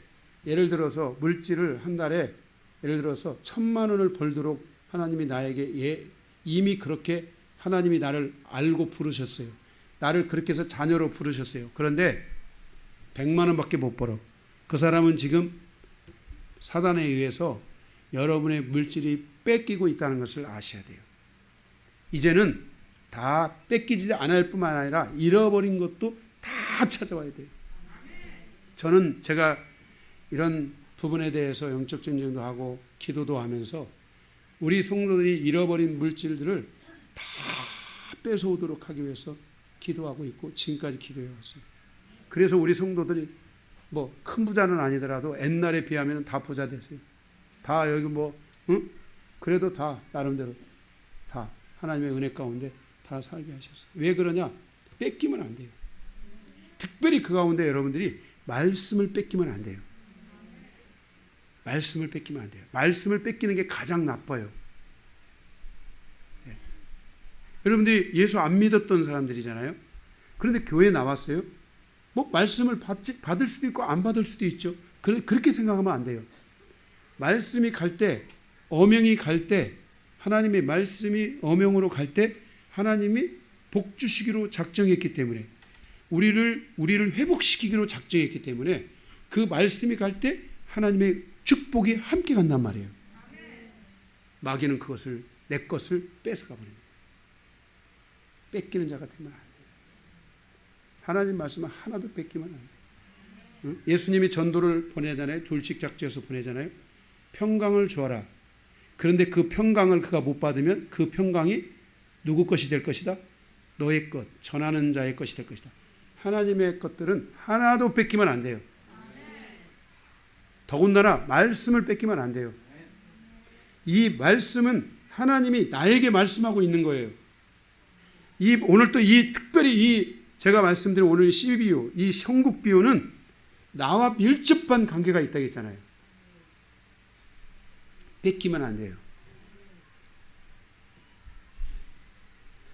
예를 들어서 물질을 한 달에 예를 들어서 1,000만 원을 벌도록 하나님이 나에게 이미 그렇게 하나님이 나를 알고 부르셨어요. 나를 그렇게 해서 자녀로 부르셨어요. 그런데 100만 원밖에 못 벌어. 그 사람은 지금 사단에 의해서 여러분의 물질이 뺏기고 있다는 것을 아셔야 돼요. 이제는 다 뺏기지 않을 뿐만 아니라 잃어버린 것도 다 찾아와야 돼요. 저는 제가 이런 부분에 대해서 영적 전쟁도 하고 기도도 하면서 우리 성도들이 잃어버린 물질들을 다 뺏어오도록 하기 위해서 기도하고 있고 지금까지 기도해 왔어요. 그래서 우리 성도들이 뭐 큰 부자는 아니더라도 옛날에 비하면 다 부자 됐어요. 다 여기 그래도 다 나름대로 다 하나님의 은혜 가운데 다 살게 하셨어요. 왜 그러냐? 뺏기면 안 돼요. 특별히 그 가운데 여러분들이 말씀을 뺏기면 안 돼요. 말씀을 뺏기면 안 돼요. 말씀을 뺏기는 게 가장 나빠요. 네. 여러분들이 예수 안 믿었던 사람들이잖아요. 그런데 교회에 나왔어요. 뭐 말씀을 받을 수도 있고 안 받을 수도 있죠. 그렇게 생각하면 안 돼요. 말씀이 갈 때, 어명이 갈 때, 하나님의 말씀이 어명으로 갈 때 하나님이 복 주시기로 작정했기 때문에 우리를 회복시키기로 작정했기 때문에 그 말씀이 갈 때 하나님의 축복이 함께 간단 말이에요. 마귀는 그것을 내 것을 뺏어가 버립니다. 뺏기는 자가 되면 안 돼요. 하나님 말씀은 하나도 뺏기면 안 돼요. 예수님이 전도를 보내잖아요. 둘씩 작정해서 보내잖아요. 평강을 주어라. 그런데 그 평강을 그가 못 받으면 그 평강이 누구 것이 될 것이다? 너의 것, 전하는 자의 것이 될 것이다. 하나님의 것들은 하나도 뺏기면 안 돼요. 더군다나 말씀을 뺏기면 안 돼요. 이 말씀은 하나님이 나에게 말씀하고 있는 거예요. 오늘 또 특별히 제가 말씀드린 오늘 CBU, 이 형국 비유는 나와 밀접한 관계가 있다고 했잖아요. 뺏기면 안 돼요.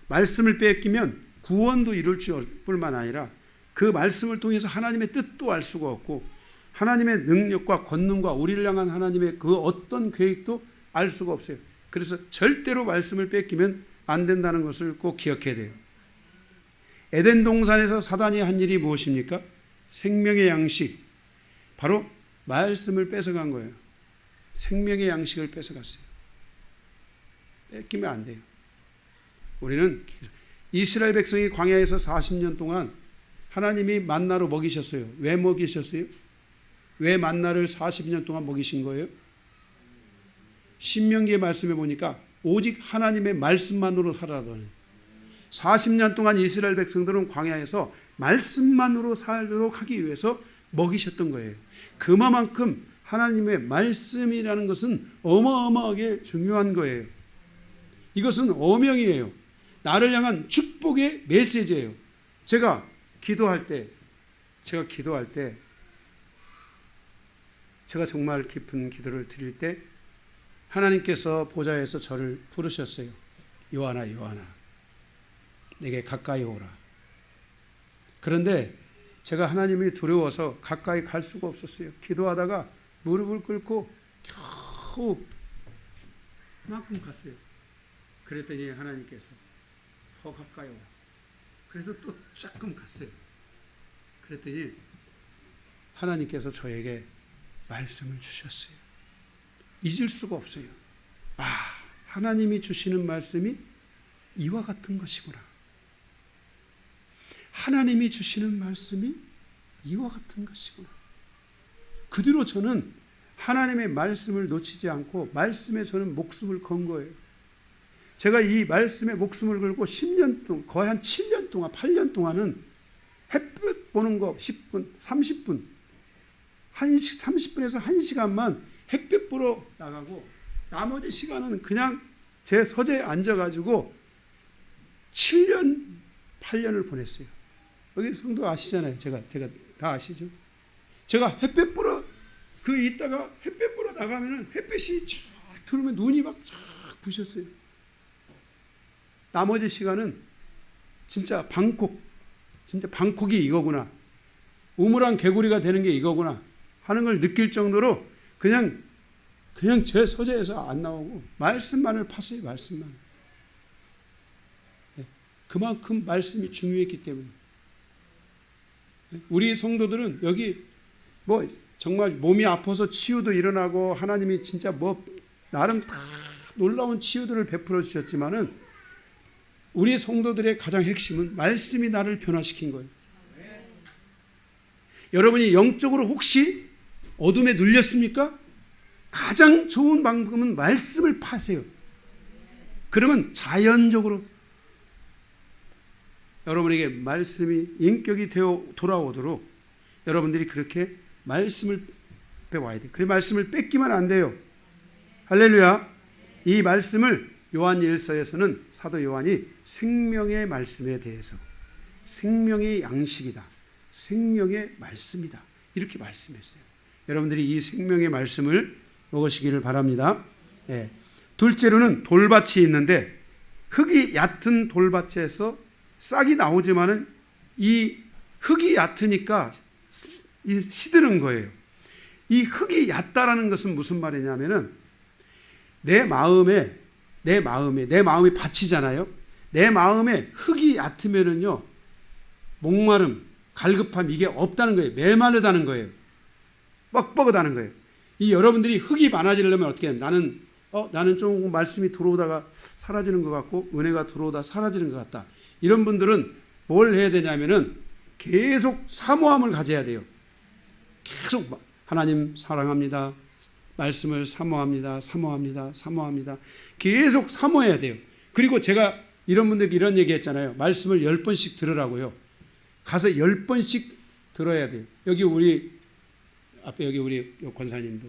말씀을 뺏기면 구원도 이룰 뿐만 아니라 그 말씀을 통해서 하나님의 뜻도 알 수가 없고 하나님의 능력과 권능과 우리를 향한 하나님의 그 어떤 계획도 알 수가 없어요. 그래서 절대로 말씀을 뺏기면 안 된다는 것을 꼭 기억해야 돼요. 에덴 동산에서 사단이 한 일이 무엇입니까? 생명의 양식, 바로 말씀을 뺏어간 거예요. 생명의 양식을 뺏어갔어요. 뺏기면 안 돼요. 우리는 이스라엘 백성이 광야에서 40년 동안 하나님이 만나로 먹이셨어요. 왜 먹이셨어요? 왜 만나를 40년 동안 먹이신 거예요? 신명기의 말씀에 보니까 오직 하나님의 말씀만으로 살아라는 40년 동안 이스라엘 백성들은 광야에서 말씀만으로 살도록 하기 위해서 먹이셨던 거예요. 그만큼 하나님의 말씀이라는 것은 어마어마하게 중요한 거예요. 이것은 어명이에요. 나를 향한 축복의 메시지예요. 제가 기도할 때 제가 정말 깊은 기도를 드릴 때 하나님께서 보좌에서 저를 부르셨어요. 요한아, 요한아, 내게 가까이 오라. 그런데 제가 하나님이 두려워서 가까이 갈 수가 없었어요. 기도하다가 무릎을 꿇고 겨우 그만큼 갔어요. 그랬더니 하나님께서 더 가까이 와. 그래서 또 조금 갔어요. 그랬더니 하나님께서 저에게 말씀을 주셨어요. 잊을 수가 없어요. 하나님이 주시는 말씀이 이와 같은 것이구나. 하나님이 주시는 말씀이 이와 같은 것이구나. 그 뒤로 저는 하나님의 말씀을 놓치지 않고 말씀에 저는 목숨을 건 거예요. 제가 이 말씀에 목숨을 걸고 10년 동안, 거의 한 7년 동안, 8년 동안은 햇볕 보는 거 10분, 30분, 30분에서 1시간만 햇볕 보러 나가고 나머지 시간은 그냥 제 서재에 앉아가지고 7년, 8년을 보냈어요. 여기 성도 아시잖아요. 제가 다 아시죠? 제가 햇볕 보러 있다가 햇볕 보러 나가면은 햇볕이 쫙 들어오면 눈이 막 쫙 부셨어요. 나머지 시간은 진짜 방콕이 이거구나. 우물안 개구리가 되는 게 이거구나 하는 걸 느낄 정도로 그냥 제 서재에서 안 나오고 말씀만을 팠어요. 말씀만. 그만큼 말씀이 중요했기 때문에. 우리 성도들은 여기 뭐 정말 몸이 아파서 치유도 일어나고 하나님이 진짜 뭐 나름 다 놀라운 치유들을 베풀어 주셨지만은 우리 성도들의 가장 핵심은 말씀이 나를 변화시킨 거예요. 여러분이 영적으로 혹시 어둠에 눌렸습니까? 가장 좋은 방법은 말씀을 파세요. 그러면 자연적으로 여러분에게 말씀이 인격이 되어 돌아오도록 여러분들이 그렇게 말씀을 빼와야 돼요. 그 말씀을 뺏기면 안 돼요. 할렐루야. 이 말씀을 요한 1서에서는 사도 요한이 생명의 말씀에 대해서 생명의 양식이다. 생명의 말씀이다. 이렇게 말씀했어요. 여러분들이 이 생명의 말씀을 먹으시기를 바랍니다. 둘째로는 돌밭이 있는데 흙이 얕은 돌밭에서 싹이 나오지만은 이 흙이 얕으니까 시드는 거예요. 이 흙이 얕다라는 것은 무슨 말이냐면은 내 마음이 밭이잖아요. 내 마음에 흙이 얕으면은요 목마름, 갈급함 이게 없다는 거예요. 메마르다는 거예요. 뻑뻑하다는 거예요. 이 여러분들이 흙이 많아지려면 어떻게 해요? 나는 좀 말씀이 들어오다가 사라지는 것 같고 은혜가 들어오다 사라지는 것 같다. 이런 분들은 뭘 해야 되냐면은 계속 사모함을 가져야 돼요. 계속 하나님 사랑합니다. 말씀을 사모합니다. 계속 사모해야 돼요. 그리고 제가 이런 분들께 이런 얘기 했잖아요. 말씀을 10번씩 들으라고요. 가서 10번씩 들어야 돼요. 여기 우리 권사님도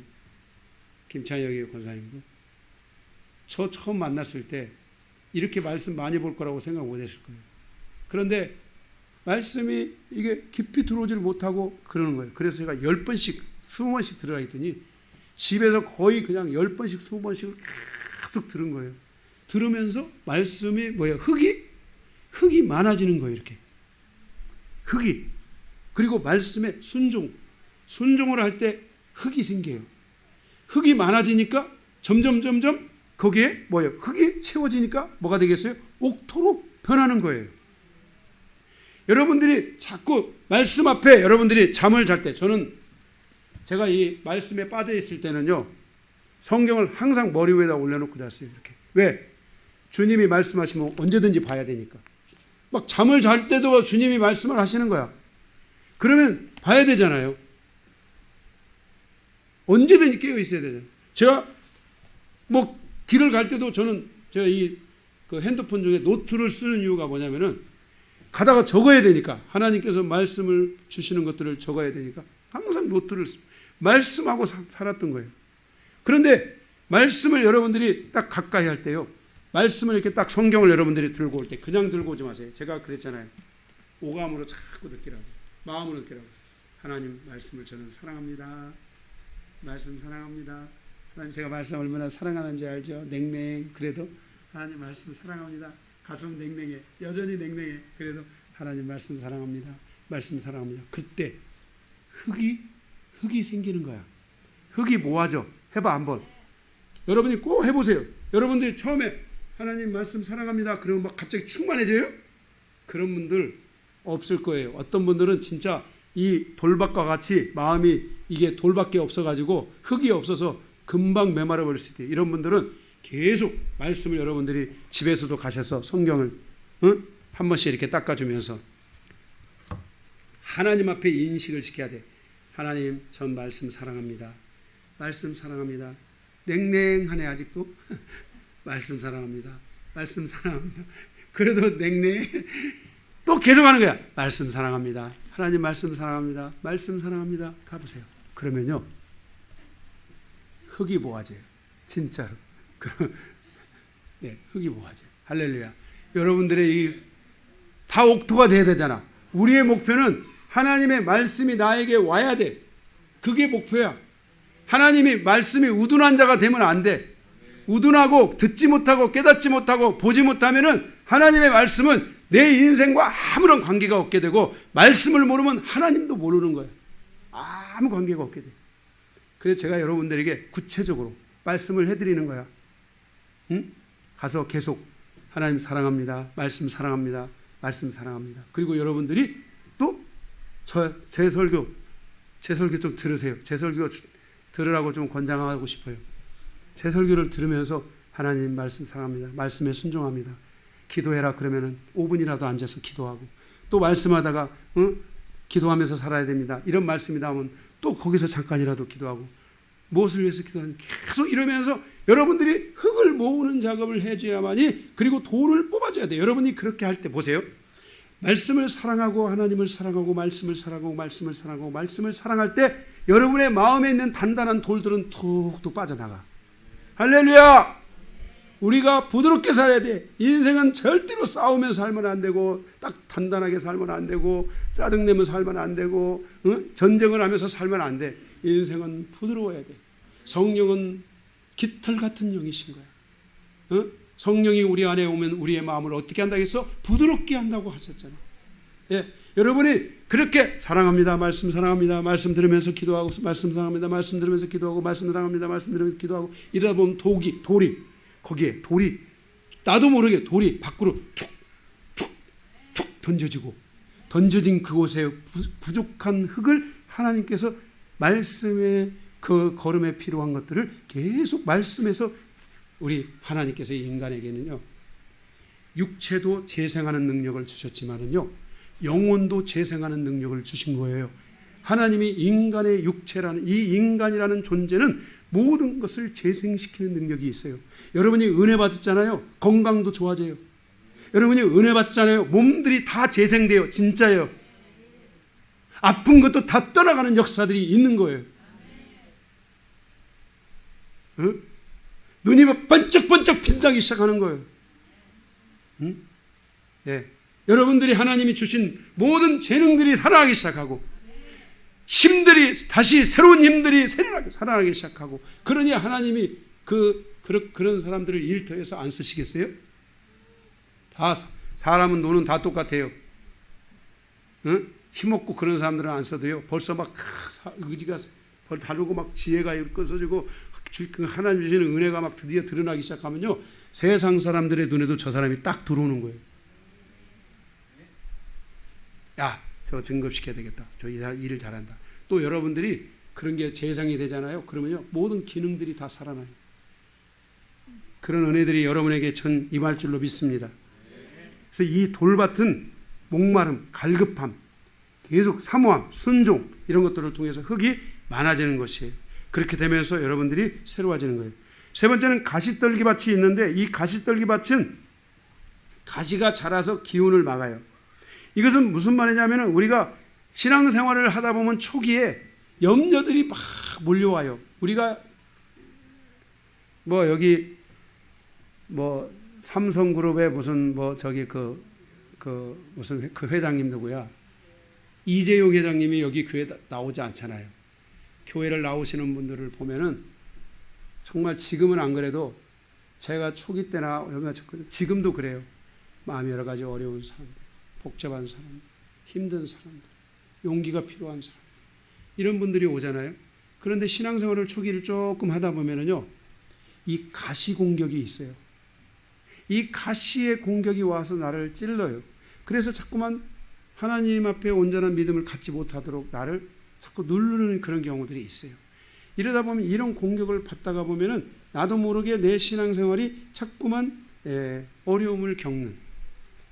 김찬혁 권사님도 저 처음 만났을 때 이렇게 말씀 많이 볼 거라고 생각 못 했을 거예요. 그런데 말씀이 이게 깊이 들어오지를 못하고 그러는 거예요. 그래서 제가 10번씩 20번씩 들으라 했더니 집에서 거의 그냥 10번씩 20번씩을 계속 들은 거예요. 들으면서 말씀이 뭐예요? 흙이 많아지는 거예요. 이렇게 흙이. 그리고 말씀에 순종을 할 때 흙이 생겨요. 흙이 많아지니까 점점 거기에 뭐예요? 흙이 채워지니까 뭐가 되겠어요? 옥토로 변하는 거예요. 여러분들이 자꾸 말씀 앞에 여러분들이 잠을 잘 때 저는 제가 이 말씀에 빠져 있을 때는요 성경을 항상 머리 위에다 올려놓고 잤어요. 이렇게. 왜? 주님이 말씀하시면 언제든지 봐야 되니까. 막 잠을 잘 때도 주님이 말씀을 하시는 거야. 그러면 봐야 되잖아요. 언제든지 깨어 있어야 되잖아요. 제가 뭐 길을 갈 때도 저는 제가 그 핸드폰 중에 노트를 쓰는 이유가 뭐냐면은 가다가 적어야 되니까 하나님께서 말씀을 주시는 것들을 적어야 되니까 항상 노트를 말씀하고 살았던 거예요. 그런데 말씀을 여러분들이 딱 가까이 할 때요. 말씀을 이렇게 딱 성경을 여러분들이 들고 올 때 그냥 들고 오지 마세요. 제가 그랬잖아요. 오감으로 자꾸 느끼라고. 마음으로 느끼라고. 하나님 말씀을 저는 사랑합니다. 말씀 사랑합니다. 하나님 제가 말씀 얼마나 사랑하는지 알죠? 냉랭. 그래도 하나님 말씀 사랑합니다. 가슴 냉랭해. 여전히 냉랭해. 그래도 하나님 말씀 사랑합니다. 말씀 사랑합니다. 그때 흙이 생기는 거야. 흙이 모아져. 해봐 한번. 여러분이 꼭 해보세요. 여러분들이 처음에 하나님 말씀 사랑합니다. 그러면 막 갑자기 충만해져요? 그런 분들 없을 거예요. 어떤 분들은 진짜 이 돌밭과 같이 마음이 이게 돌밖에 없어가지고 흙이 없어서 금방 메마려 버릴 수 있대요. 이런 분들은 계속 말씀을 여러분들이 집에서도 가셔서 성경을 한 번씩 이렇게 닦아주면서 하나님 앞에 인식을 시켜야 돼. 하나님, 전 말씀 사랑합니다. 말씀 사랑합니다. 냉랭하네 아직도. 말씀 사랑합니다. 말씀 사랑합니다. 그래도 냉랭해. 또 계속하는 거야. 말씀 사랑합니다. 하나님 말씀 사랑합니다. 말씀 사랑합니다. 가보세요. 그러면요, 흙이 모아져요. 진짜로. 네, 흙이 모아져요. 할렐루야. 여러분들의 다 옥토가 돼야 되잖아. 우리의 목표는 하나님의 말씀이 나에게 와야 돼. 그게 목표야. 하나님이 말씀이 우둔한 자가 되면 안 돼. 우둔하고 듣지 못하고 깨닫지 못하고 보지 못하면은 하나님의 말씀은 내 인생과 아무런 관계가 없게 되고, 말씀을 모르면 하나님도 모르는 거예요. 아무 관계가 없게 돼. 그래서 제가 여러분들에게 구체적으로 말씀을 해드리는 거야. 응? 가서 계속 하나님 사랑합니다. 말씀 사랑합니다. 말씀 사랑합니다. 그리고 여러분들이 또 제 설교 좀 들으세요. 제 설교 들으라고 좀 권장하고 싶어요. 제 설교를 들으면서 하나님 말씀 사랑합니다. 말씀에 순종합니다. 기도해라 그러면은 5분이라도 앉아서 기도하고, 또 말씀하다가 기도하면서 살아야 됩니다. 이런 말씀이 나오면 또 거기서 잠깐이라도 기도하고, 무엇을 위해서 기도하는지 계속 이러면서 여러분들이 흙을 모으는 작업을 해줘야만이, 그리고 돌을 뽑아줘야 돼요. 여러분이 그렇게 할 때 보세요. 말씀을 사랑하고 하나님을 사랑하고 말씀을 사랑하고 말씀을 사랑하고 말씀을 사랑할 때 여러분의 마음에 있는 단단한 돌들은 툭툭 빠져나가. 할렐루야! 우리가 부드럽게 살아야 돼. 인생은 절대로 싸우면서 살면 안 되고, 딱 단단하게 살면 안 되고, 짜증내면 살면 안 되고, 전쟁을 하면서 살면 안 돼. 인생은 부드러워야 돼. 성령은 깃털 같은 영이신 거야. 성령이 우리 안에 오면 우리의 마음을 어떻게 한다고 했어? 부드럽게 한다고 하셨잖아. 예, 여러분이 그렇게 사랑합니다. 말씀 사랑합니다. 말씀 들으면서 기도하고, 말씀 사랑합니다. 말씀 들으면서 기도하고, 말씀 사랑합니다. 말씀 들으면서 기도하고, 이러다 보면 돌이 거기에 돌이 나도 모르게 돌이 밖으로 툭툭툭 던져지고, 던져진 그곳에 부족한 흙을 하나님께서 말씀의 그 걸음에 필요한 것들을 계속 말씀에서 우리 하나님께서 인간에게는요, 육체도 재생하는 능력을 주셨지만은요, 영혼도 재생하는 능력을 주신 거예요. 하나님이 인간의 육체라는 이 인간이라는 존재는 모든 것을 재생시키는 능력이 있어요. 여러분이 은혜 받았잖아요. 건강도 좋아져요. 여러분이 은혜 받잖아요. 몸들이 다 재생돼요. 진짜예요. 아픈 것도 다 떠나가는 역사들이 있는 거예요. 눈이 번쩍번쩍 빛나기 시작하는 거예요. 네. 여러분들이 하나님이 주신 모든 재능들이 살아나기 시작하고, 힘들이 다시 새로운 힘들이 살아나기 시작하고, 그러니 하나님이 그런 사람들을 일터에서 안 쓰시겠어요? 다 사람은 노는 다 똑같아요. 힘없고 그런 사람들은 안 써도요, 벌써 막 의지가 다르고 막 지혜가 있어지고 하나님 주시는 은혜가 막 드디어 드러나기 시작하면요, 세상 사람들의 눈에도 저 사람이 딱 들어오는 거예요. 야, 저 증급시켜야 되겠다. 저 일을 잘한다. 또 여러분들이 그런 게 재생이 되잖아요. 그러면요, 모든 기능들이 다 살아나요. 그런 은혜들이 여러분에게 전 임할 줄로 믿습니다. 그래서 이 돌밭은 목마름, 갈급함, 계속 사모함, 순종, 이런 것들을 통해서 흙이 많아지는 것이에요. 그렇게 되면서 여러분들이 새로워지는 거예요. 세 번째는 가시떨기밭이 있는데, 이 가시떨기밭은 가시가 자라서 기운을 막아요. 이것은 무슨 말이냐면, 우리가 신앙생활을 하다 보면 초기에 염려들이 막 몰려와요. 우리가 여기 삼성그룹의 무슨 무슨 그 회장님 누구야? 이재용 회장님이 여기 교회 나오지 않잖아요. 교회를 나오시는 분들을 보면은 정말 지금은 안 그래도 제가 초기 때나 얼마 쳤거든요. 지금도 그래요. 마음이 여러 가지 어려운 사람들, 복잡한 사람들, 힘든 사람들, 용기가 필요한 사람들, 이런 분들이 오잖아요. 그런데 신앙생활을 초기를 조금 하다 보면은요, 이 가시 공격이 있어요. 이 가시의 공격이 와서 나를 찔러요. 그래서 자꾸만 하나님 앞에 온전한 믿음을 갖지 못하도록 나를 자꾸 누르는 그런 경우들이 있어요. 이러다 보면 이런 공격을 받다가 보면은 나도 모르게 내 신앙생활이 자꾸만 어려움을 겪는,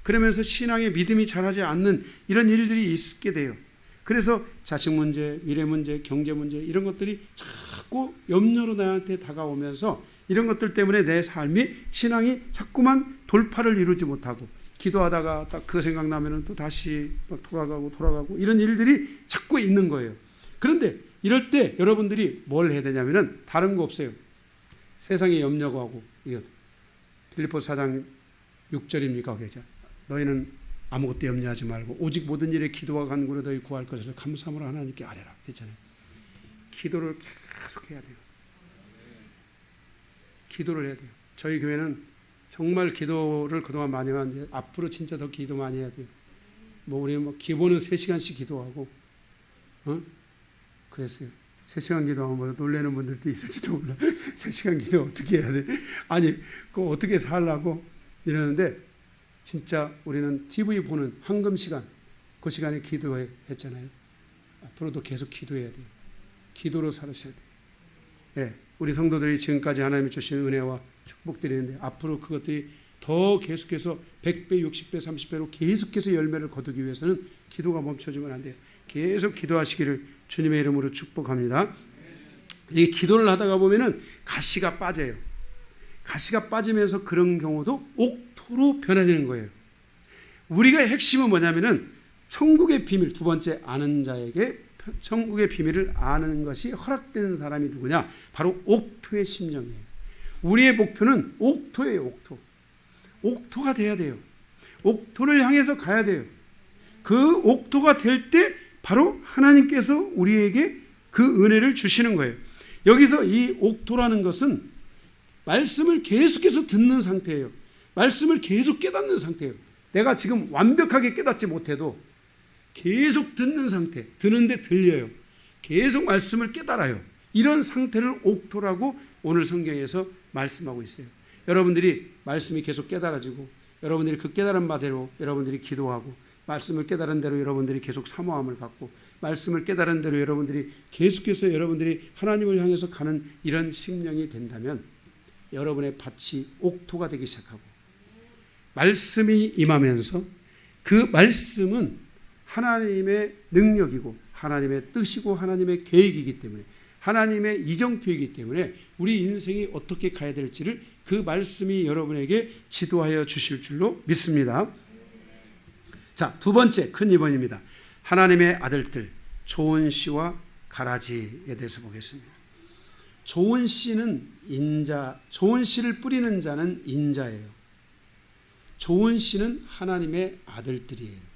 그러면서 신앙의 믿음이 자라지 않는 이런 일들이 있게 돼요. 그래서 자식 문제, 미래 문제, 경제 문제 이런 것들이 자꾸 염려로 나한테 다가오면서 이런 것들 때문에 내 삶이, 신앙이 자꾸만 돌파를 이루지 못하고, 기도하다가 딱 그 생각나면 또 다시 막 돌아가고 이런 일들이 자꾸 있는 거예요. 그런데 이럴 때 여러분들이 뭘 해야 되냐면은 다른 거 없어요. 세상에 염려고 하고, 빌립보서 4장 6절입니까? 거기죠. 너희는 아무것도 염려하지 말고 오직 모든 일에 기도와 간구로 너희 구할 것을 감사함으로 하나님께 아뢰라 했잖아요. 기도를 계속 해야 돼요. 기도를 해야 돼요. 저희 교회는 정말 기도를 그동안 많이 하는데 앞으로 진짜 더 기도 많이 해야 돼요. 우리 기본은 3시간씩 기도하고, 그랬어요. 3시간 기도하면 놀라는 분들도 있을지도 몰라. 3시간 기도 어떻게 해야 돼? 아니, 그거 어떻게 살라고 이러는데, 진짜 우리는 TV 보는 황금 시간, 그 시간에 기도했잖아요. 앞으로도 계속 기도해야 돼요. 기도로 살으셔야 돼요. 네, 우리 성도들이 지금까지 하나님이 주신 은혜와 축복들이 있는데 앞으로 그것들이 더 계속해서 100배, 60배, 30배로 계속해서 열매를 거두기 위해서는 기도가 멈춰지면 안 돼요. 계속 기도하시기를 주님의 이름으로 축복합니다. 이 기도를 하다가 보면은 가시가 빠져요. 가시가 빠지면서 그런 경우도 옥토로 변화되는 거예요. 우리가 핵심은 뭐냐면은 천국의 비밀, 두 번째 아는 자에게 천국의 비밀을 아는 것이 허락된 사람이 누구냐? 바로 옥토의 심령이에요. 우리의 목표는 옥토예요. 옥토. 옥토가 돼야 돼요. 옥토를 향해서 가야 돼요. 그 옥토가 될 때 바로 하나님께서 우리에게 그 은혜를 주시는 거예요. 여기서 이 옥토라는 것은 말씀을 계속해서 듣는 상태예요. 말씀을 계속 깨닫는 상태예요. 내가 지금 완벽하게 깨닫지 못해도 계속 듣는 상태, 듣는데 들려요. 계속 말씀을 깨달아요. 이런 상태를 옥토라고 오늘 성경에서 말씀하고 있어요. 여러분들이 말씀이 계속 깨달아지고, 여러분들이 그 깨달은 바대로 여러분들이 기도하고, 말씀을 깨달은 대로 여러분들이 계속 사모함을 갖고, 말씀을 깨달은 대로 여러분들이 계속해서 여러분들이 하나님을 향해서 가는 이런 심령이 된다면 여러분의 밭이 옥토가 되기 시작하고, 말씀이 임하면서 그 말씀은 하나님의 능력이고 하나님의 뜻이고 하나님의 계획이기 때문에, 하나님의 이정표이기 때문에 우리 인생이 어떻게 가야 될지를 그 말씀이 여러분에게 지도하여 주실 줄로 믿습니다. 자, 두 번째 큰 2번입니다. 하나님의 아들들, 좋은 씨와 가라지에 대해서 보겠습니다. 좋은 씨는 인자, 좋은 씨를 뿌리는 자는 인자예요. 좋은 씨는 하나님의 아들들이에요.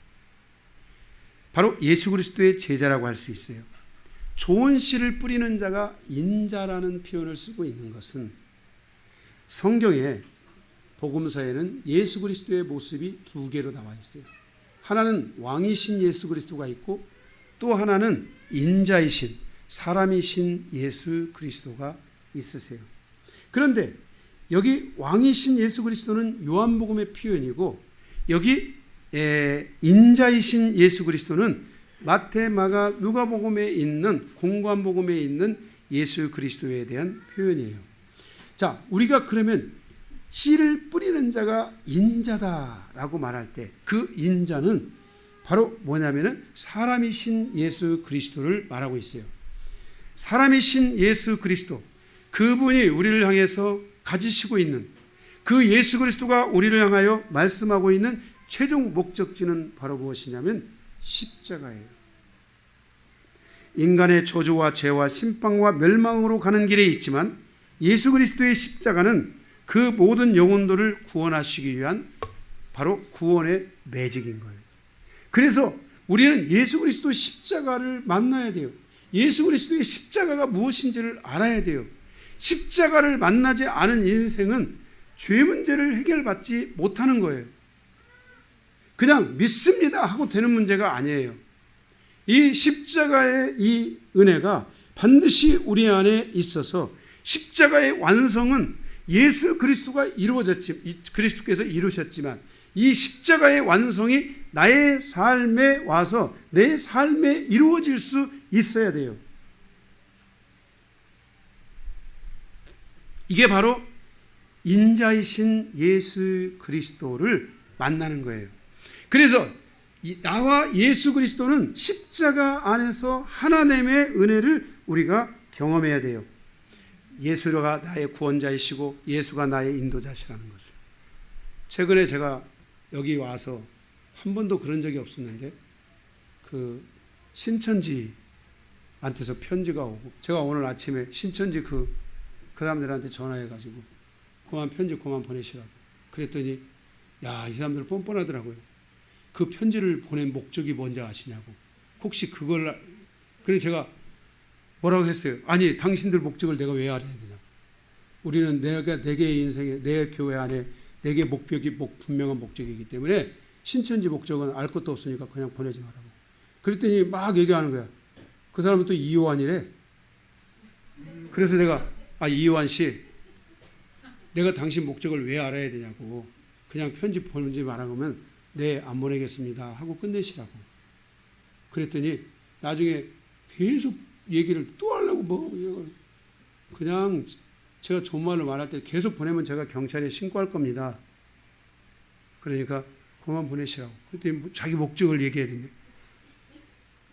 바로 예수 그리스도의 제자라고 할 수 있어요. 좋은 씨를 뿌리는 자가 인자라는 표현을 쓰고 있는 것은 성경에, 복음서에는 예수 그리스도의 모습이 두 개로 나와 있어요. 하나는 왕이신 예수 그리스도가 있고, 또 하나는 인자이신 사람이신 예수 그리스도가 있으세요. 그런데 여기 왕이신 예수 그리스도는 요한복음의 표현이고, 여기 인자이신 예수 그리스도는 마태, 마가, 누가복음에 있는, 공관복음에 있는 예수 그리스도에 대한 표현이에요. 자, 우리가 그러면 씨를 뿌리는 자가 인자다라고 말할 때 그 인자는 바로 뭐냐면은 사람이신 예수 그리스도를 말하고 있어요. 사람이신 예수 그리스도, 그분이 우리를 향해서 가지시고 있는 그 예수 그리스도가 우리를 향하여 말씀하고 있는 최종 목적지는 바로 무엇이냐면 십자가예요. 인간의 저주와 죄와 심판과 멸망으로 가는 길에 있지만 예수 그리스도의 십자가는 그 모든 영혼들을 구원하시기 위한 바로 구원의 매직인 거예요. 그래서 우리는 예수 그리스도의 십자가를 만나야 돼요. 예수 그리스도의 십자가가 무엇인지를 알아야 돼요. 십자가를 만나지 않은 인생은 죄 문제를 해결받지 못하는 거예요. 그냥 믿습니다 하고 되는 문제가 아니에요. 이 십자가의 이 은혜가 반드시 우리 안에 있어서 십자가의 완성은 예수 그리스도가 그리스도께서 이루셨지만 이 십자가의 완성이 나의 삶에 와서 내 삶에 이루어질 수 있어야 돼요. 이게 바로 인자이신 예수 그리스도를 만나는 거예요. 그래서 나와 예수 그리스도는 십자가 안에서 하나님의 은혜를 우리가 경험해야 돼요. 예수가 나의 구원자이시고 예수가 나의 인도자시라는 것을. 최근에 제가 여기 와서 한 번도 그런 적이 없었는데 그 신천지한테서 편지가 오고, 제가 오늘 아침에 신천지 그 사람들한테 전화해가지고 그만 편지 그만 보내시라고 그랬더니 야, 이 사람들 뻔뻔하더라고요. 그 편지를 보낸 목적이 뭔지 아시냐고. 혹시 그걸, 그래서 제가 뭐라고 했어요? 아니, 당신들 목적을 내가 왜 알아야 되냐. 우리는 내 개의 인생에, 내 교회 안에 내게 목표가 분명한 목적이기 때문에 신천지 목적은 알 것도 없으니까 그냥 보내지 말라고. 그랬더니 막 얘기하는 거야. 그 사람은 또 이요한이래. 그래서 내가 이요한 씨, 내가 당신 목적을 왜 알아야 되냐고. 그냥 편지 보내지 말라면 네, 안 보내겠습니다 하고 끝내시라고. 그랬더니 나중에 계속 얘기를 또 하려고 그냥 제가 존말로 말할 때 계속 보내면 제가 경찰에 신고할 겁니다. 그러니까 그만 보내시라고. 그랬더니 자기 목적을 얘기해야 된대.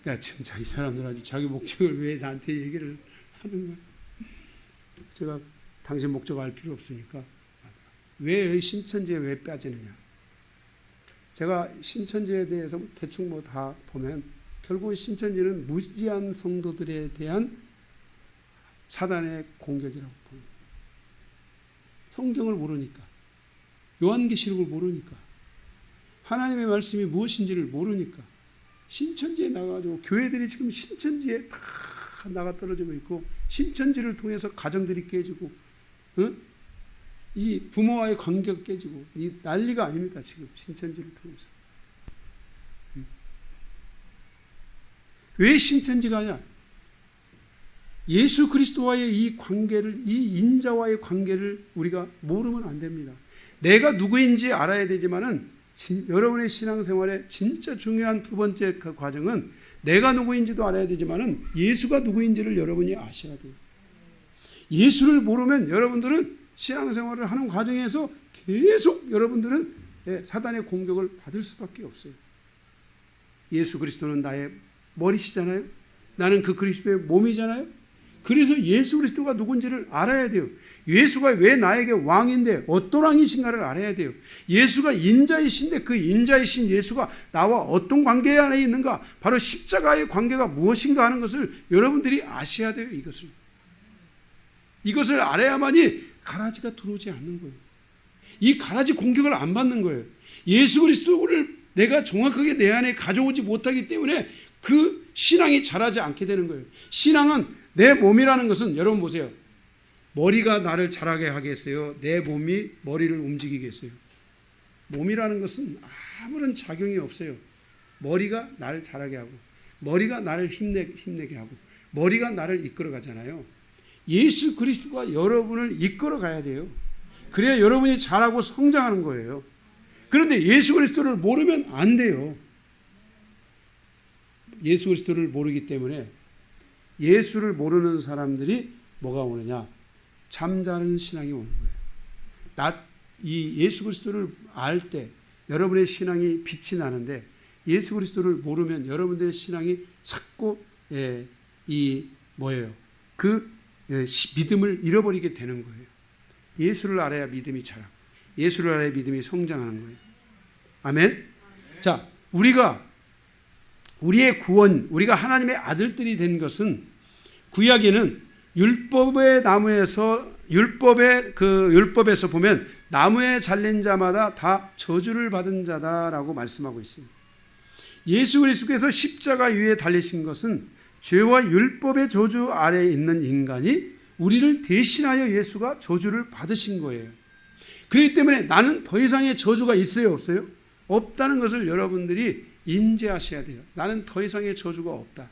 야, 진짜 이 사람들한테 자기 목적을 왜 나한테 얘기를 하는 거야. 제가 당신 목적 알 필요 없으니까. 왜 신천지에 왜 빠지느냐. 제가 신천지에 대해서 대충 다 보면 결국 신천지는 무지한 성도들에 대한 사단의 공격이라고 봅니다. 성경을 모르니까, 요한계시록을 모르니까, 하나님의 말씀이 무엇인지를 모르니까 신천지에 나가가지고 교회들이 지금 신천지에 다 나가 떨어지고 있고, 신천지를 통해서 가정들이 깨지고, 이 부모와의 관계가 깨지고, 이 난리가 아닙니다. 지금 신천지를 통해서. 왜 신천지가 하냐? 예수 그리스도와의 이 관계를, 이 인자와의 관계를 우리가 모르면 안 됩니다. 내가 누구인지 알아야 되지만은 여러분의 신앙생활에 진짜 중요한 두 번째 그 과정은 내가 누구인지도 알아야 되지만은 예수가 누구인지를 여러분이 아셔야 돼요. 예수를 모르면 여러분들은 신앙생활을 하는 과정에서 계속 여러분들은 사단의 공격을 받을 수밖에 없어요. 예수 그리스도는 나의 머리시잖아요. 나는 그 그리스도의 몸이잖아요. 그래서 예수 그리스도가 누군지를 알아야 돼요. 예수가 왜 나에게 왕인데 어떤 왕이신가를 알아야 돼요. 예수가 인자이신데 그 인자이신 예수가 나와 어떤 관계 안에 있는가, 바로 십자가의 관계가 무엇인가 하는 것을 여러분들이 아셔야 돼요. 이것을 알아야만이 가라지가 들어오지 않는 거예요. 이 가라지 공격을 안 받는 거예요. 예수 그리스도를 내가 정확하게 내 안에 가져오지 못하기 때문에 그 신앙이 자라지 않게 되는 거예요. 신앙은 내 몸이라는 것은, 여러분 보세요. 머리가 나를 자라게 하겠어요? 내 몸이 머리를 움직이겠어요? 몸이라는 것은 아무런 작용이 없어요. 머리가 나를 자라게 하고, 머리가 나를 힘내게 하고, 머리가 나를 이끌어 가잖아요. 예수 그리스도가 여러분을 이끌어 가야 돼요. 그래야 여러분이 자라고 성장하는 거예요. 그런데 예수 그리스도를 모르면 안 돼요. 예수 그리스도를 모르기 때문에 예수를 모르는 사람들이 뭐가 오느냐? 잠자는 신앙이 오는 거예요. 이 예수 그리스도를 알 때 여러분의 신앙이 빛이 나는데, 예수 그리스도를 모르면 여러분들의 신앙이 자꾸 믿음을 잃어버리게 되는 거예요. 예수를 알아야 믿음이 자라고, 예수를 알아야 믿음이 성장하는 거예요. 아멘. 자, 우리의 구원, 우리가 하나님의 아들들이 된 것은, 구약에는 율법에서 보면 나무에 잘린 자마다 다 저주를 받은 자다라고 말씀하고 있습니다. 예수 그리스도께서 십자가 위에 달리신 것은 죄와 율법의 저주 아래에 있는 인간이 우리를 대신하여 예수가 저주를 받으신 거예요. 그렇기 때문에 나는 더 이상의 저주가 있어요, 없어요? 없다는 것을 여러분들이 인지하셔야 돼요. 나는 더 이상의 저주가 없다.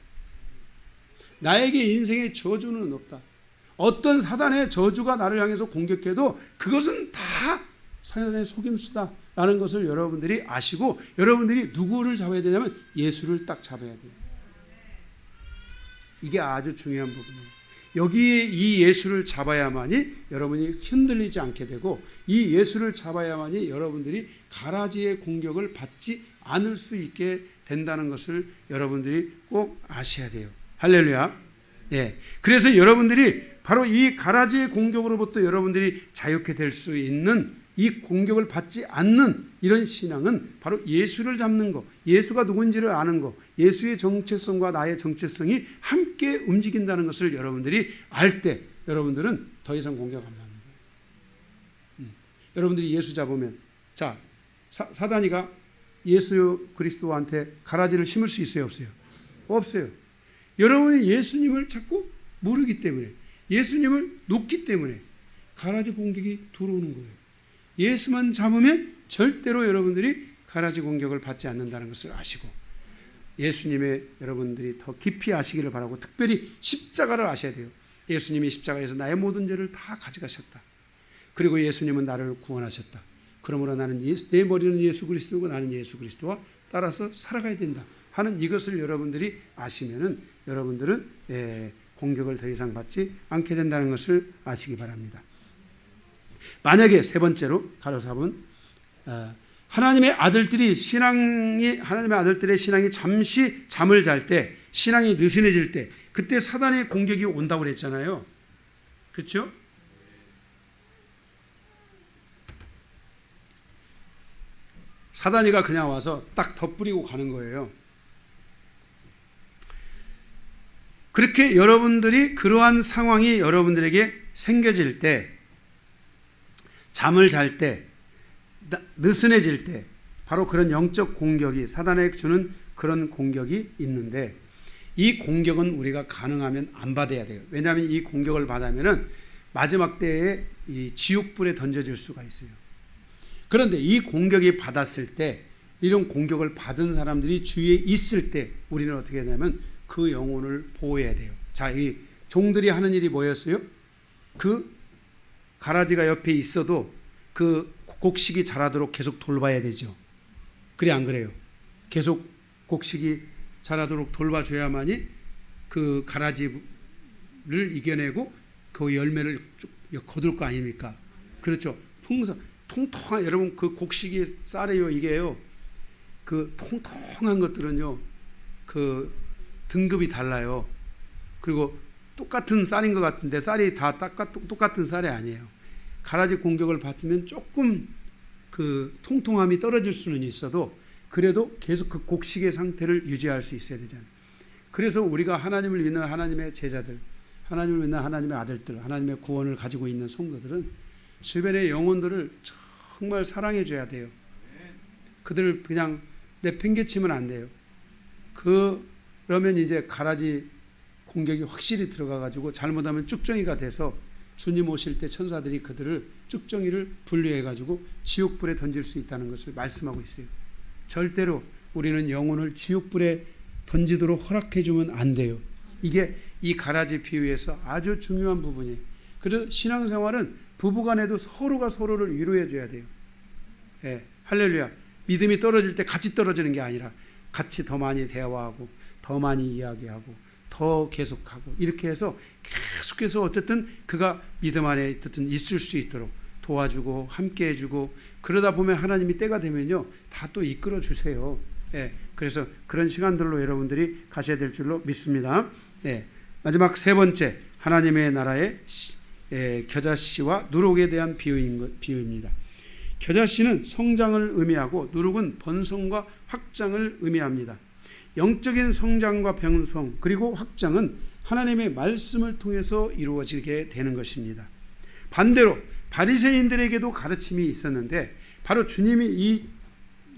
나에게 인생의 저주는 없다. 어떤 사단의 저주가 나를 향해서 공격해도 그것은 다 사단의 속임수다라는 것을 여러분들이 아시고 여러분들이 누구를 잡아야 되냐면 예수를 딱 잡아야 돼요. 이게 아주 중요한 부분이에요. 여기에 이 예수를 잡아야만이 여러분이 흔들리지 않게 되고 이 예수를 잡아야만이 여러분들이 가라지의 공격을 받지 않을 수 있게 된다는 것을 여러분들이 꼭 아셔야 돼요. 할렐루야. 예. 그래서 여러분들이 바로 이 가라지의 공격으로부터 여러분들이 자유케 될 수 있는 이 공격을 받지 않는 이런 신앙은 바로 예수를 잡는 것, 예수가 누군지를 아는 것, 예수의 정체성과 나의 정체성이 함께 움직인다는 것을 여러분들이 알 때 여러분들은 더 이상 공격 안 받는 거예요. 여러분들이 예수 잡으면 자 사단이가 예수 그리스도한테 가라지를 심을 수 있어요, 없어요? 없어요. 여러분이 예수님을 자꾸 모르기 때문에 예수님을 놓기 때문에 가라지 공격이 들어오는 거예요. 예수만 잡으면 절대로 여러분들이 가라지 공격을 받지 않는다는 것을 아시고 예수님의 여러분들이 더 깊이 아시기를 바라고 특별히 십자가를 아셔야 돼요. 예수님이 십자가에서 나의 모든 죄를 다 가져가셨다. 그리고 예수님은 나를 구원하셨다. 그러므로 나는 내 머리는 예수 그리스도고 나는 예수 그리스도와 따라서 살아가야 된다 하는 이것을 여러분들이 아시면은 여러분들은 공격을 더 이상 받지 않게 된다는 것을 아시기 바랍니다. 만약에 세 번째로 가로사본 하나님의 아들들의 신앙이 잠시 잠을 잘 때, 신앙이 느슨해질 때, 그때 사단의 공격이 온다고 그랬잖아요. 그렇죠? 사단이가 그냥 와서 딱 덧뿌리고 가는 거예요. 그렇게 여러분들이 그러한 상황이 여러분들에게 생겨질 때, 잠을 잘 때, 느슨해질 때 바로 그런 영적 공격이 사단에 주는 그런 공격이 있는데 이 공격은 우리가 가능하면 안 받아야 돼요. 왜냐하면 이 공격을 받으면은 마지막 때에 이 지옥불에 던져질 수가 있어요. 그런데 이 공격이 받았을 때 이런 공격을 받은 사람들이 주위에 있을 때 우리는 어떻게 하냐면 그 영혼을 보호해야 돼요. 자, 이 종들이 하는 일이 뭐였어요? 그 가라지가 옆에 있어도 그 곡식이 자라도록 계속 돌봐야 되죠. 그래 안 그래요? 계속 곡식이 자라도록 돌봐줘야만이 그 가라지를 이겨내고 그 열매를 거둘 거 아닙니까? 그렇죠. 통통한 여러분 그 곡식이 쌀이요 이게요. 그 통통한 것들은요 그 등급이 달라요. 그리고 똑같은 쌀인 것 같은데 쌀이 다 똑같은 쌀이 아니에요. 가라지 공격을 받으면 조금 그 통통함이 떨어질 수는 있어도 그래도 계속 그 곡식의 상태를 유지할 수 있어야 되잖아요. 그래서 우리가 하나님을 믿는 하나님의 제자들, 하나님을 믿는 하나님의 아들들, 하나님의 구원을 가지고 있는 성도들은 주변의 영혼들을 정말 사랑해 줘야 돼요. 그들을 그냥 내팽개치면 안 돼요. 그러면 이제 가라지 공격이 확실히 들어가가지고 잘못하면 쭉정이가 돼서 주님 오실 때 천사들이 그들을 쭉정이를 분류해가지고 지옥불에 던질 수 있다는 것을 말씀하고 있어요. 절대로 우리는 영혼을 지옥불에 던지도록 허락해주면 안 돼요. 이게 이 가라지 비유에서 아주 중요한 부분이에요. 그래서 신앙생활은 부부간에도 서로가 서로를 위로해줘야 돼요. 예, 할렐루야. 믿음이 떨어질 때 같이 떨어지는 게 아니라 같이 더 많이 대화하고 더 많이 이야기하고 더 계속하고 이렇게 해서 계속해서 어쨌든 그가 믿음 안에 어쨌든 있을 수 있도록 도와주고 함께 해주고 그러다 보면 하나님이 때가 되면요 다 또 이끌어 주세요. 예, 그래서 그런 시간들로 여러분들이 가셔야 될 줄로 믿습니다. 예, 마지막 세 번째 하나님의 나라의 겨자씨와 누룩에 대한 비유입니다. 겨자씨는 성장을 의미하고 누룩은 번성과 확장을 의미합니다. 영적인 성장과 번성 그리고 확장은 하나님의 말씀을 통해서 이루어지게 되는 것입니다. 반대로 바리새인들에게도 가르침이 있었는데 바로 주님이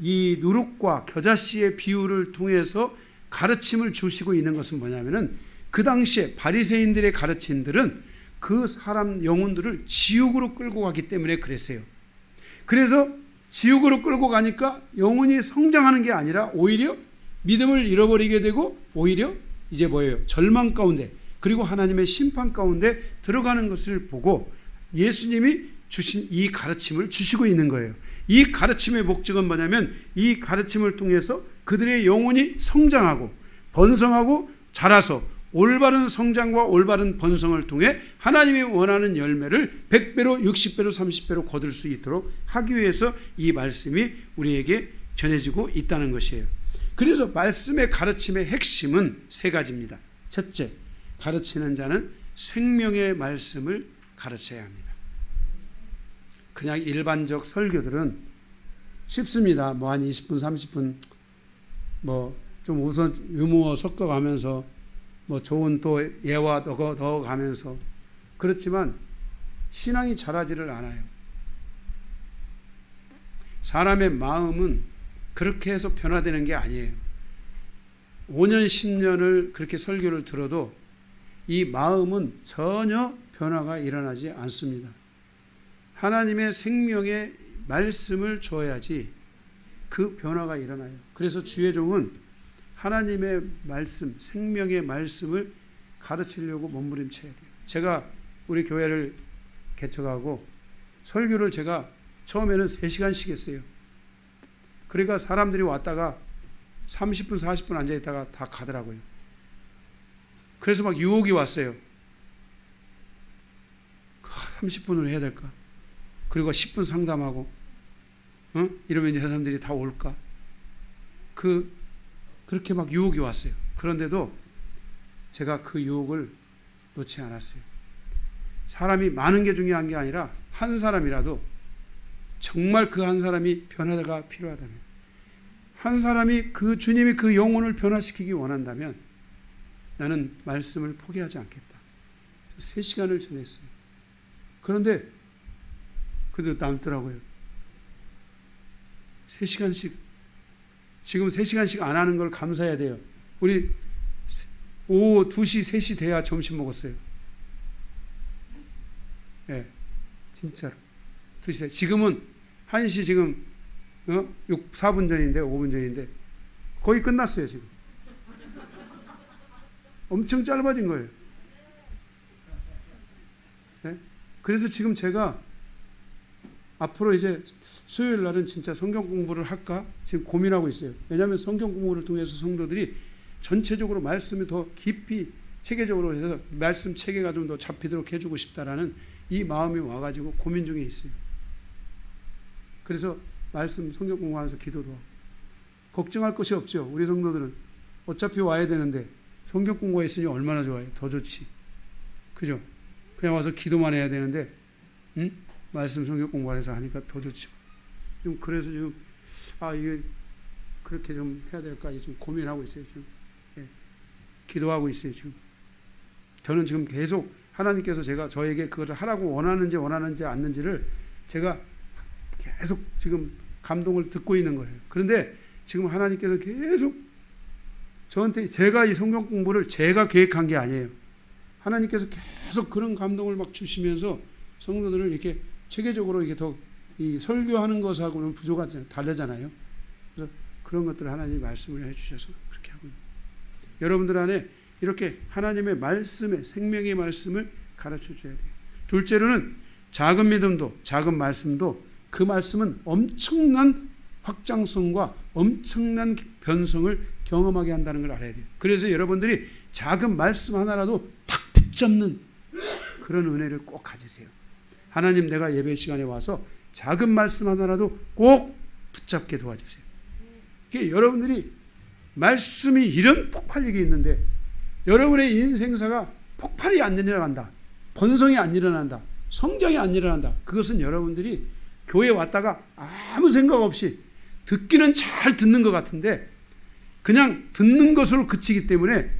이 누룩과 겨자씨의 비유를 통해서 가르침을 주시고 있는 것은 뭐냐면은 그 당시에 바리새인들의 가르침들은 그 사람 영혼들을 지옥으로 끌고 가기 때문에 그랬어요. 그래서 지옥으로 끌고 가니까 영혼이 성장하는 게 아니라 오히려 믿음을 잃어버리게 되고 오히려 이제 뭐예요? 절망 가운데 그리고 하나님의 심판 가운데 들어가는 것을 보고 예수님이 주신 이 가르침을 주시고 있는 거예요. 이 가르침의 목적은 뭐냐면 이 가르침을 통해서 그들의 영혼이 성장하고 번성하고 자라서 올바른 성장과 올바른 번성을 통해 하나님이 원하는 열매를 100배로 60배로 30배로 거둘 수 있도록 하기 위해서 이 말씀이 우리에게 전해지고 있다는 것이에요. 그래서 말씀의 가르침의 핵심은 세 가지입니다. 첫째, 가르치는 자는 생명의 말씀을 가르쳐야 합니다. 그냥 일반적 설교들은 쉽습니다. 뭐 한 20분 30분 뭐 좀 우선 유머 섞어가면서 뭐 좋은 또 예와 넣어가면서 그렇지만 신앙이 자라지를 않아요. 사람의 마음은 그렇게 해서 변화되는 게 아니에요. 5년 10년을 그렇게 설교를 들어도 이 마음은 전혀 변화가 일어나지 않습니다. 하나님의 생명의 말씀을 줘야지 그 변화가 일어나요. 그래서 주의 종은 하나님의 말씀, 생명의 말씀을 가르치려고 몸부림쳐야 돼요. 제가 우리 교회를 개척하고 설교를 제가 처음에는 3시간씩 했어요. 그러니까 사람들이 왔다가 30분 40분 앉아있다가 다 가더라고요. 그래서 막 유혹이 왔어요. 30분을 해야 될까? 그리고 10분 상담하고 이러면 이 사람들이 다 올까? 그렇게 막 유혹이 왔어요. 그런데도 제가 그 유혹을 놓지 않았어요. 사람이 많은 게 중요한 게 아니라 한 사람이라도 정말 그 한 사람이 변화가 필요하다면, 한 사람이 그 주님이 그 영혼을 변화시키기 원한다면 나는 말씀을 포기하지 않겠다. 3시간을 전했어요. 그런데 그래도 남더라고요. 3시간씩 지금 3시간씩 안 하는 걸 감사해야 돼요. 우리 오후 2시, 3시 돼야 점심 먹었어요. 네, 진짜로. 2시. 지금은 1시 지금 4분 전인데 5분 전인데 거의 끝났어요 지금. 엄청 짧아진 거예요. 네? 그래서 지금 제가 앞으로 이제 수요일 날은 진짜 성경 공부를 할까 지금 고민하고 있어요. 왜냐하면 성경 공부를 통해서 성도들이 전체적으로 말씀이 더 깊이 체계적으로 해서 말씀 체계가 좀 더 잡히도록 해주고 싶다라는 이 마음이 와가지고 고민 중에 있어요. 그래서 말씀 성경 공부하면서 기도도 하고 걱정할 것이 없죠. 우리 성도들은 어차피 와야 되는데 성경 공부가 있으니 얼마나 좋아요. 더 좋지. 그죠? 그냥 와서 기도만 해야 되는데 말씀 성경 공부해서 하니까 더 좋죠. 지금 그래서 지금 이게 그렇게 좀 해야 될까 좀 고민하고 있어요. 지금 기도하고 있어요. 지금 저는 지금 계속 하나님께서 제가 저에게 그것을 하라고 원하는지 않는지를 제가 계속 지금 감동을 듣고 있는 거예요. 그런데 지금 하나님께서 계속 저한테 제가 이 성경 공부를 제가 계획한 게 아니에요. 하나님께서 계속 그런 감동을 막 주시면서 성도들을 이렇게 체계적으로 이게 더 이 설교하는 것하고는 부족하잖아요. 다르잖아요. 그래서 그런 것들을 하나님이 말씀을 해주셔서 그렇게 하고 있습니다. 여러분들 안에 이렇게 하나님의 말씀의 생명의 말씀을 가르쳐 줘야 돼요. 둘째로는 작은 믿음도 작은 말씀도 그 말씀은 엄청난 확장성과 엄청난 변성을 경험하게 한다는 걸 알아야 돼요. 그래서 여러분들이 작은 말씀 하나라도 탁 붙잡는 그런 은혜를 꼭 가지세요. 하나님, 내가 예배 시간에 와서 작은 말씀 하나라도 꼭 붙잡게 도와주세요. 여러분들이 말씀이 이런 폭발력이 있는데 여러분의 인생사가 폭발이 안 일어난다, 번성이 안 일어난다, 성장이 안 일어난다. 그것은 여러분들이 교회 왔다가 아무 생각 없이 듣기는 잘 듣는 것 같은데 그냥 듣는 것으로 그치기 때문에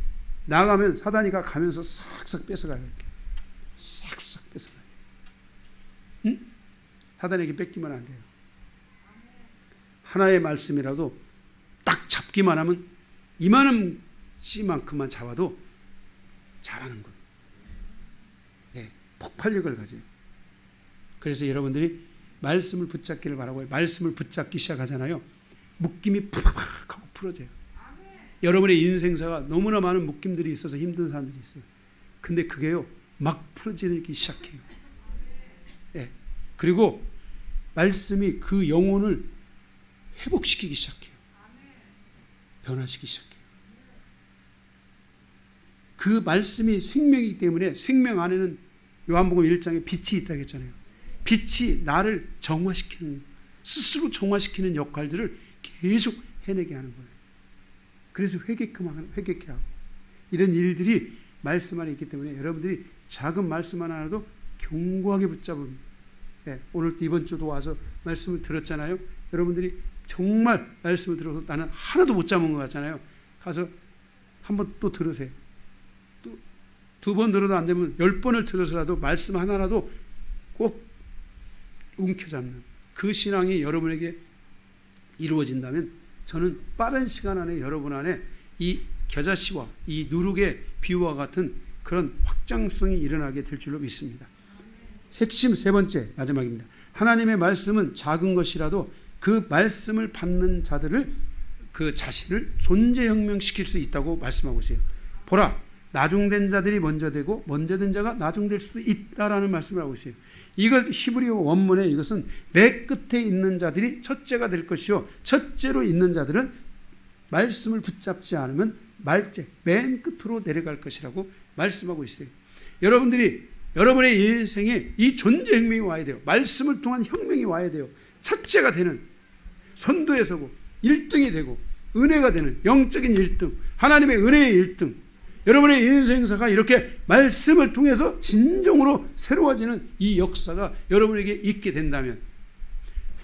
나가면 사단이가 가면서 싹싹 뺏어가요. 싹싹 뺏어가요. 응? 사단에게 뺏기면 안 돼요. 하나의 말씀이라도 딱 잡기만 하면 이만한 씨만큼만 잡아도 잘하는 거예요. 네, 폭발력을 가져요. 그래서 여러분들이 말씀을 붙잡기를 바라고 말씀을 붙잡기 시작하잖아요. 묶임이 팍 하고 풀어져요. 여러분의 인생사가 너무나 많은 묶임들이 있어서 힘든 사람들이 있어요. 근데 그게요 막 풀어지기 시작해요. 예. 그리고 말씀이 그 영혼을 회복시키기 시작해요. 변화시키기 시작해요. 그 말씀이 생명이기 때문에 생명 안에는 요한복음 1장에 빛이 있다고 했잖아요. 빛이 나를 정화시키는, 스스로 정화시키는 역할들을 계속 해내게 하는 거예요. 그래서 회개케 하고 이런 일들이 말씀 안에 있기 때문에 여러분들이 작은 말씀 하나라도 견고하게 붙잡으면, 예, 오늘 이번 주도 와서 말씀을 들었잖아요. 여러분들이 정말 말씀을 들어서 나는 하나도 못 잡은 것 같잖아요. 가서 한번 또 들으세요. 또 2번 들어도 안 되면 10번을 들어서라도 말씀 하나라도 꼭 움켜잡는 그 신앙이 여러분에게 이루어진다면 저는 빠른 시간 안에 여러분 안에 이 겨자씨와 이 누룩의 비유와 같은 그런 확장성이 일어나게 될 줄로 믿습니다. 핵심 3번째 마지막입니다. 하나님의 말씀은 작은 것이라도 그 말씀을 받는 자들을 그 자신을 존재혁명시킬 수 있다고 말씀하고 있어요. 보라, 나중된 자들이 먼저 되고 먼저 된 자가 나중될 수도 있다라는 말씀을 하고 있어요. 이것 히브리어 원문에 이것은 맨 끝에 있는 자들이 첫째가 될 것이요 첫째로 있는 자들은 말씀을 붙잡지 않으면 말째 맨 끝으로 내려갈 것이라고 말씀하고 있어요. 여러분들이 여러분의 인생에 이 존재혁명이 와야 돼요. 말씀을 통한 혁명이 와야 돼요. 첫째가 되는, 선두에 서고 1등이 되고 은혜가 되는 영적인 1등, 하나님의 은혜의 1등, 여러분의 인생사가 이렇게 말씀을 통해서 진정으로 새로워지는 이 역사가 여러분에게 있게 된다면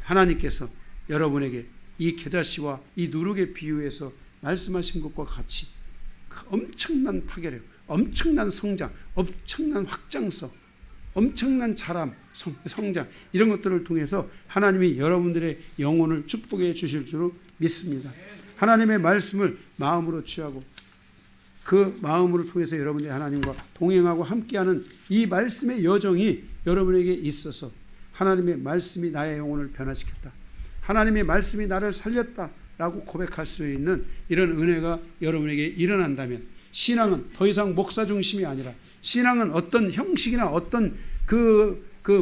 하나님께서 여러분에게 이 겨자씨와 이 누룩의 비유에서 말씀하신 것과 같이 엄청난 파괴력, 엄청난 성장, 엄청난 확장성, 엄청난 자람, 성장 이런 것들을 통해서 하나님이 여러분들의 영혼을 축복해 주실 줄로 믿습니다. 하나님의 말씀을 마음으로 취하고 그 마음을 통해서 여러분들이 하나님과 동행하고 함께하는 이 말씀의 여정이 여러분에게 있어서 하나님의 말씀이 나의 영혼을 변화시켰다, 하나님의 말씀이 나를 살렸다라고 고백할 수 있는 이런 은혜가 여러분에게 일어난다면 신앙은 더 이상 목사 중심이 아니라, 신앙은 어떤 형식이나 어떤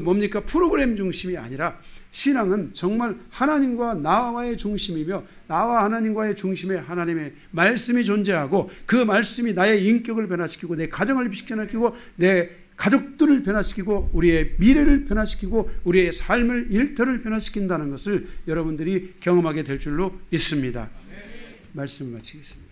뭡니까 프로그램 중심이 아니라 신앙은 정말 하나님과 나와의 중심이며 나와 하나님과의 중심에 하나님의 말씀이 존재하고 그 말씀이 나의 인격을 변화시키고 내 가정을 변화시키고 내 가족들을 변화시키고 우리의 미래를 변화시키고 우리의 삶을 일터를 변화시킨다는 것을 여러분들이 경험하게 될 줄로 믿습니다. 말씀을 마치겠습니다.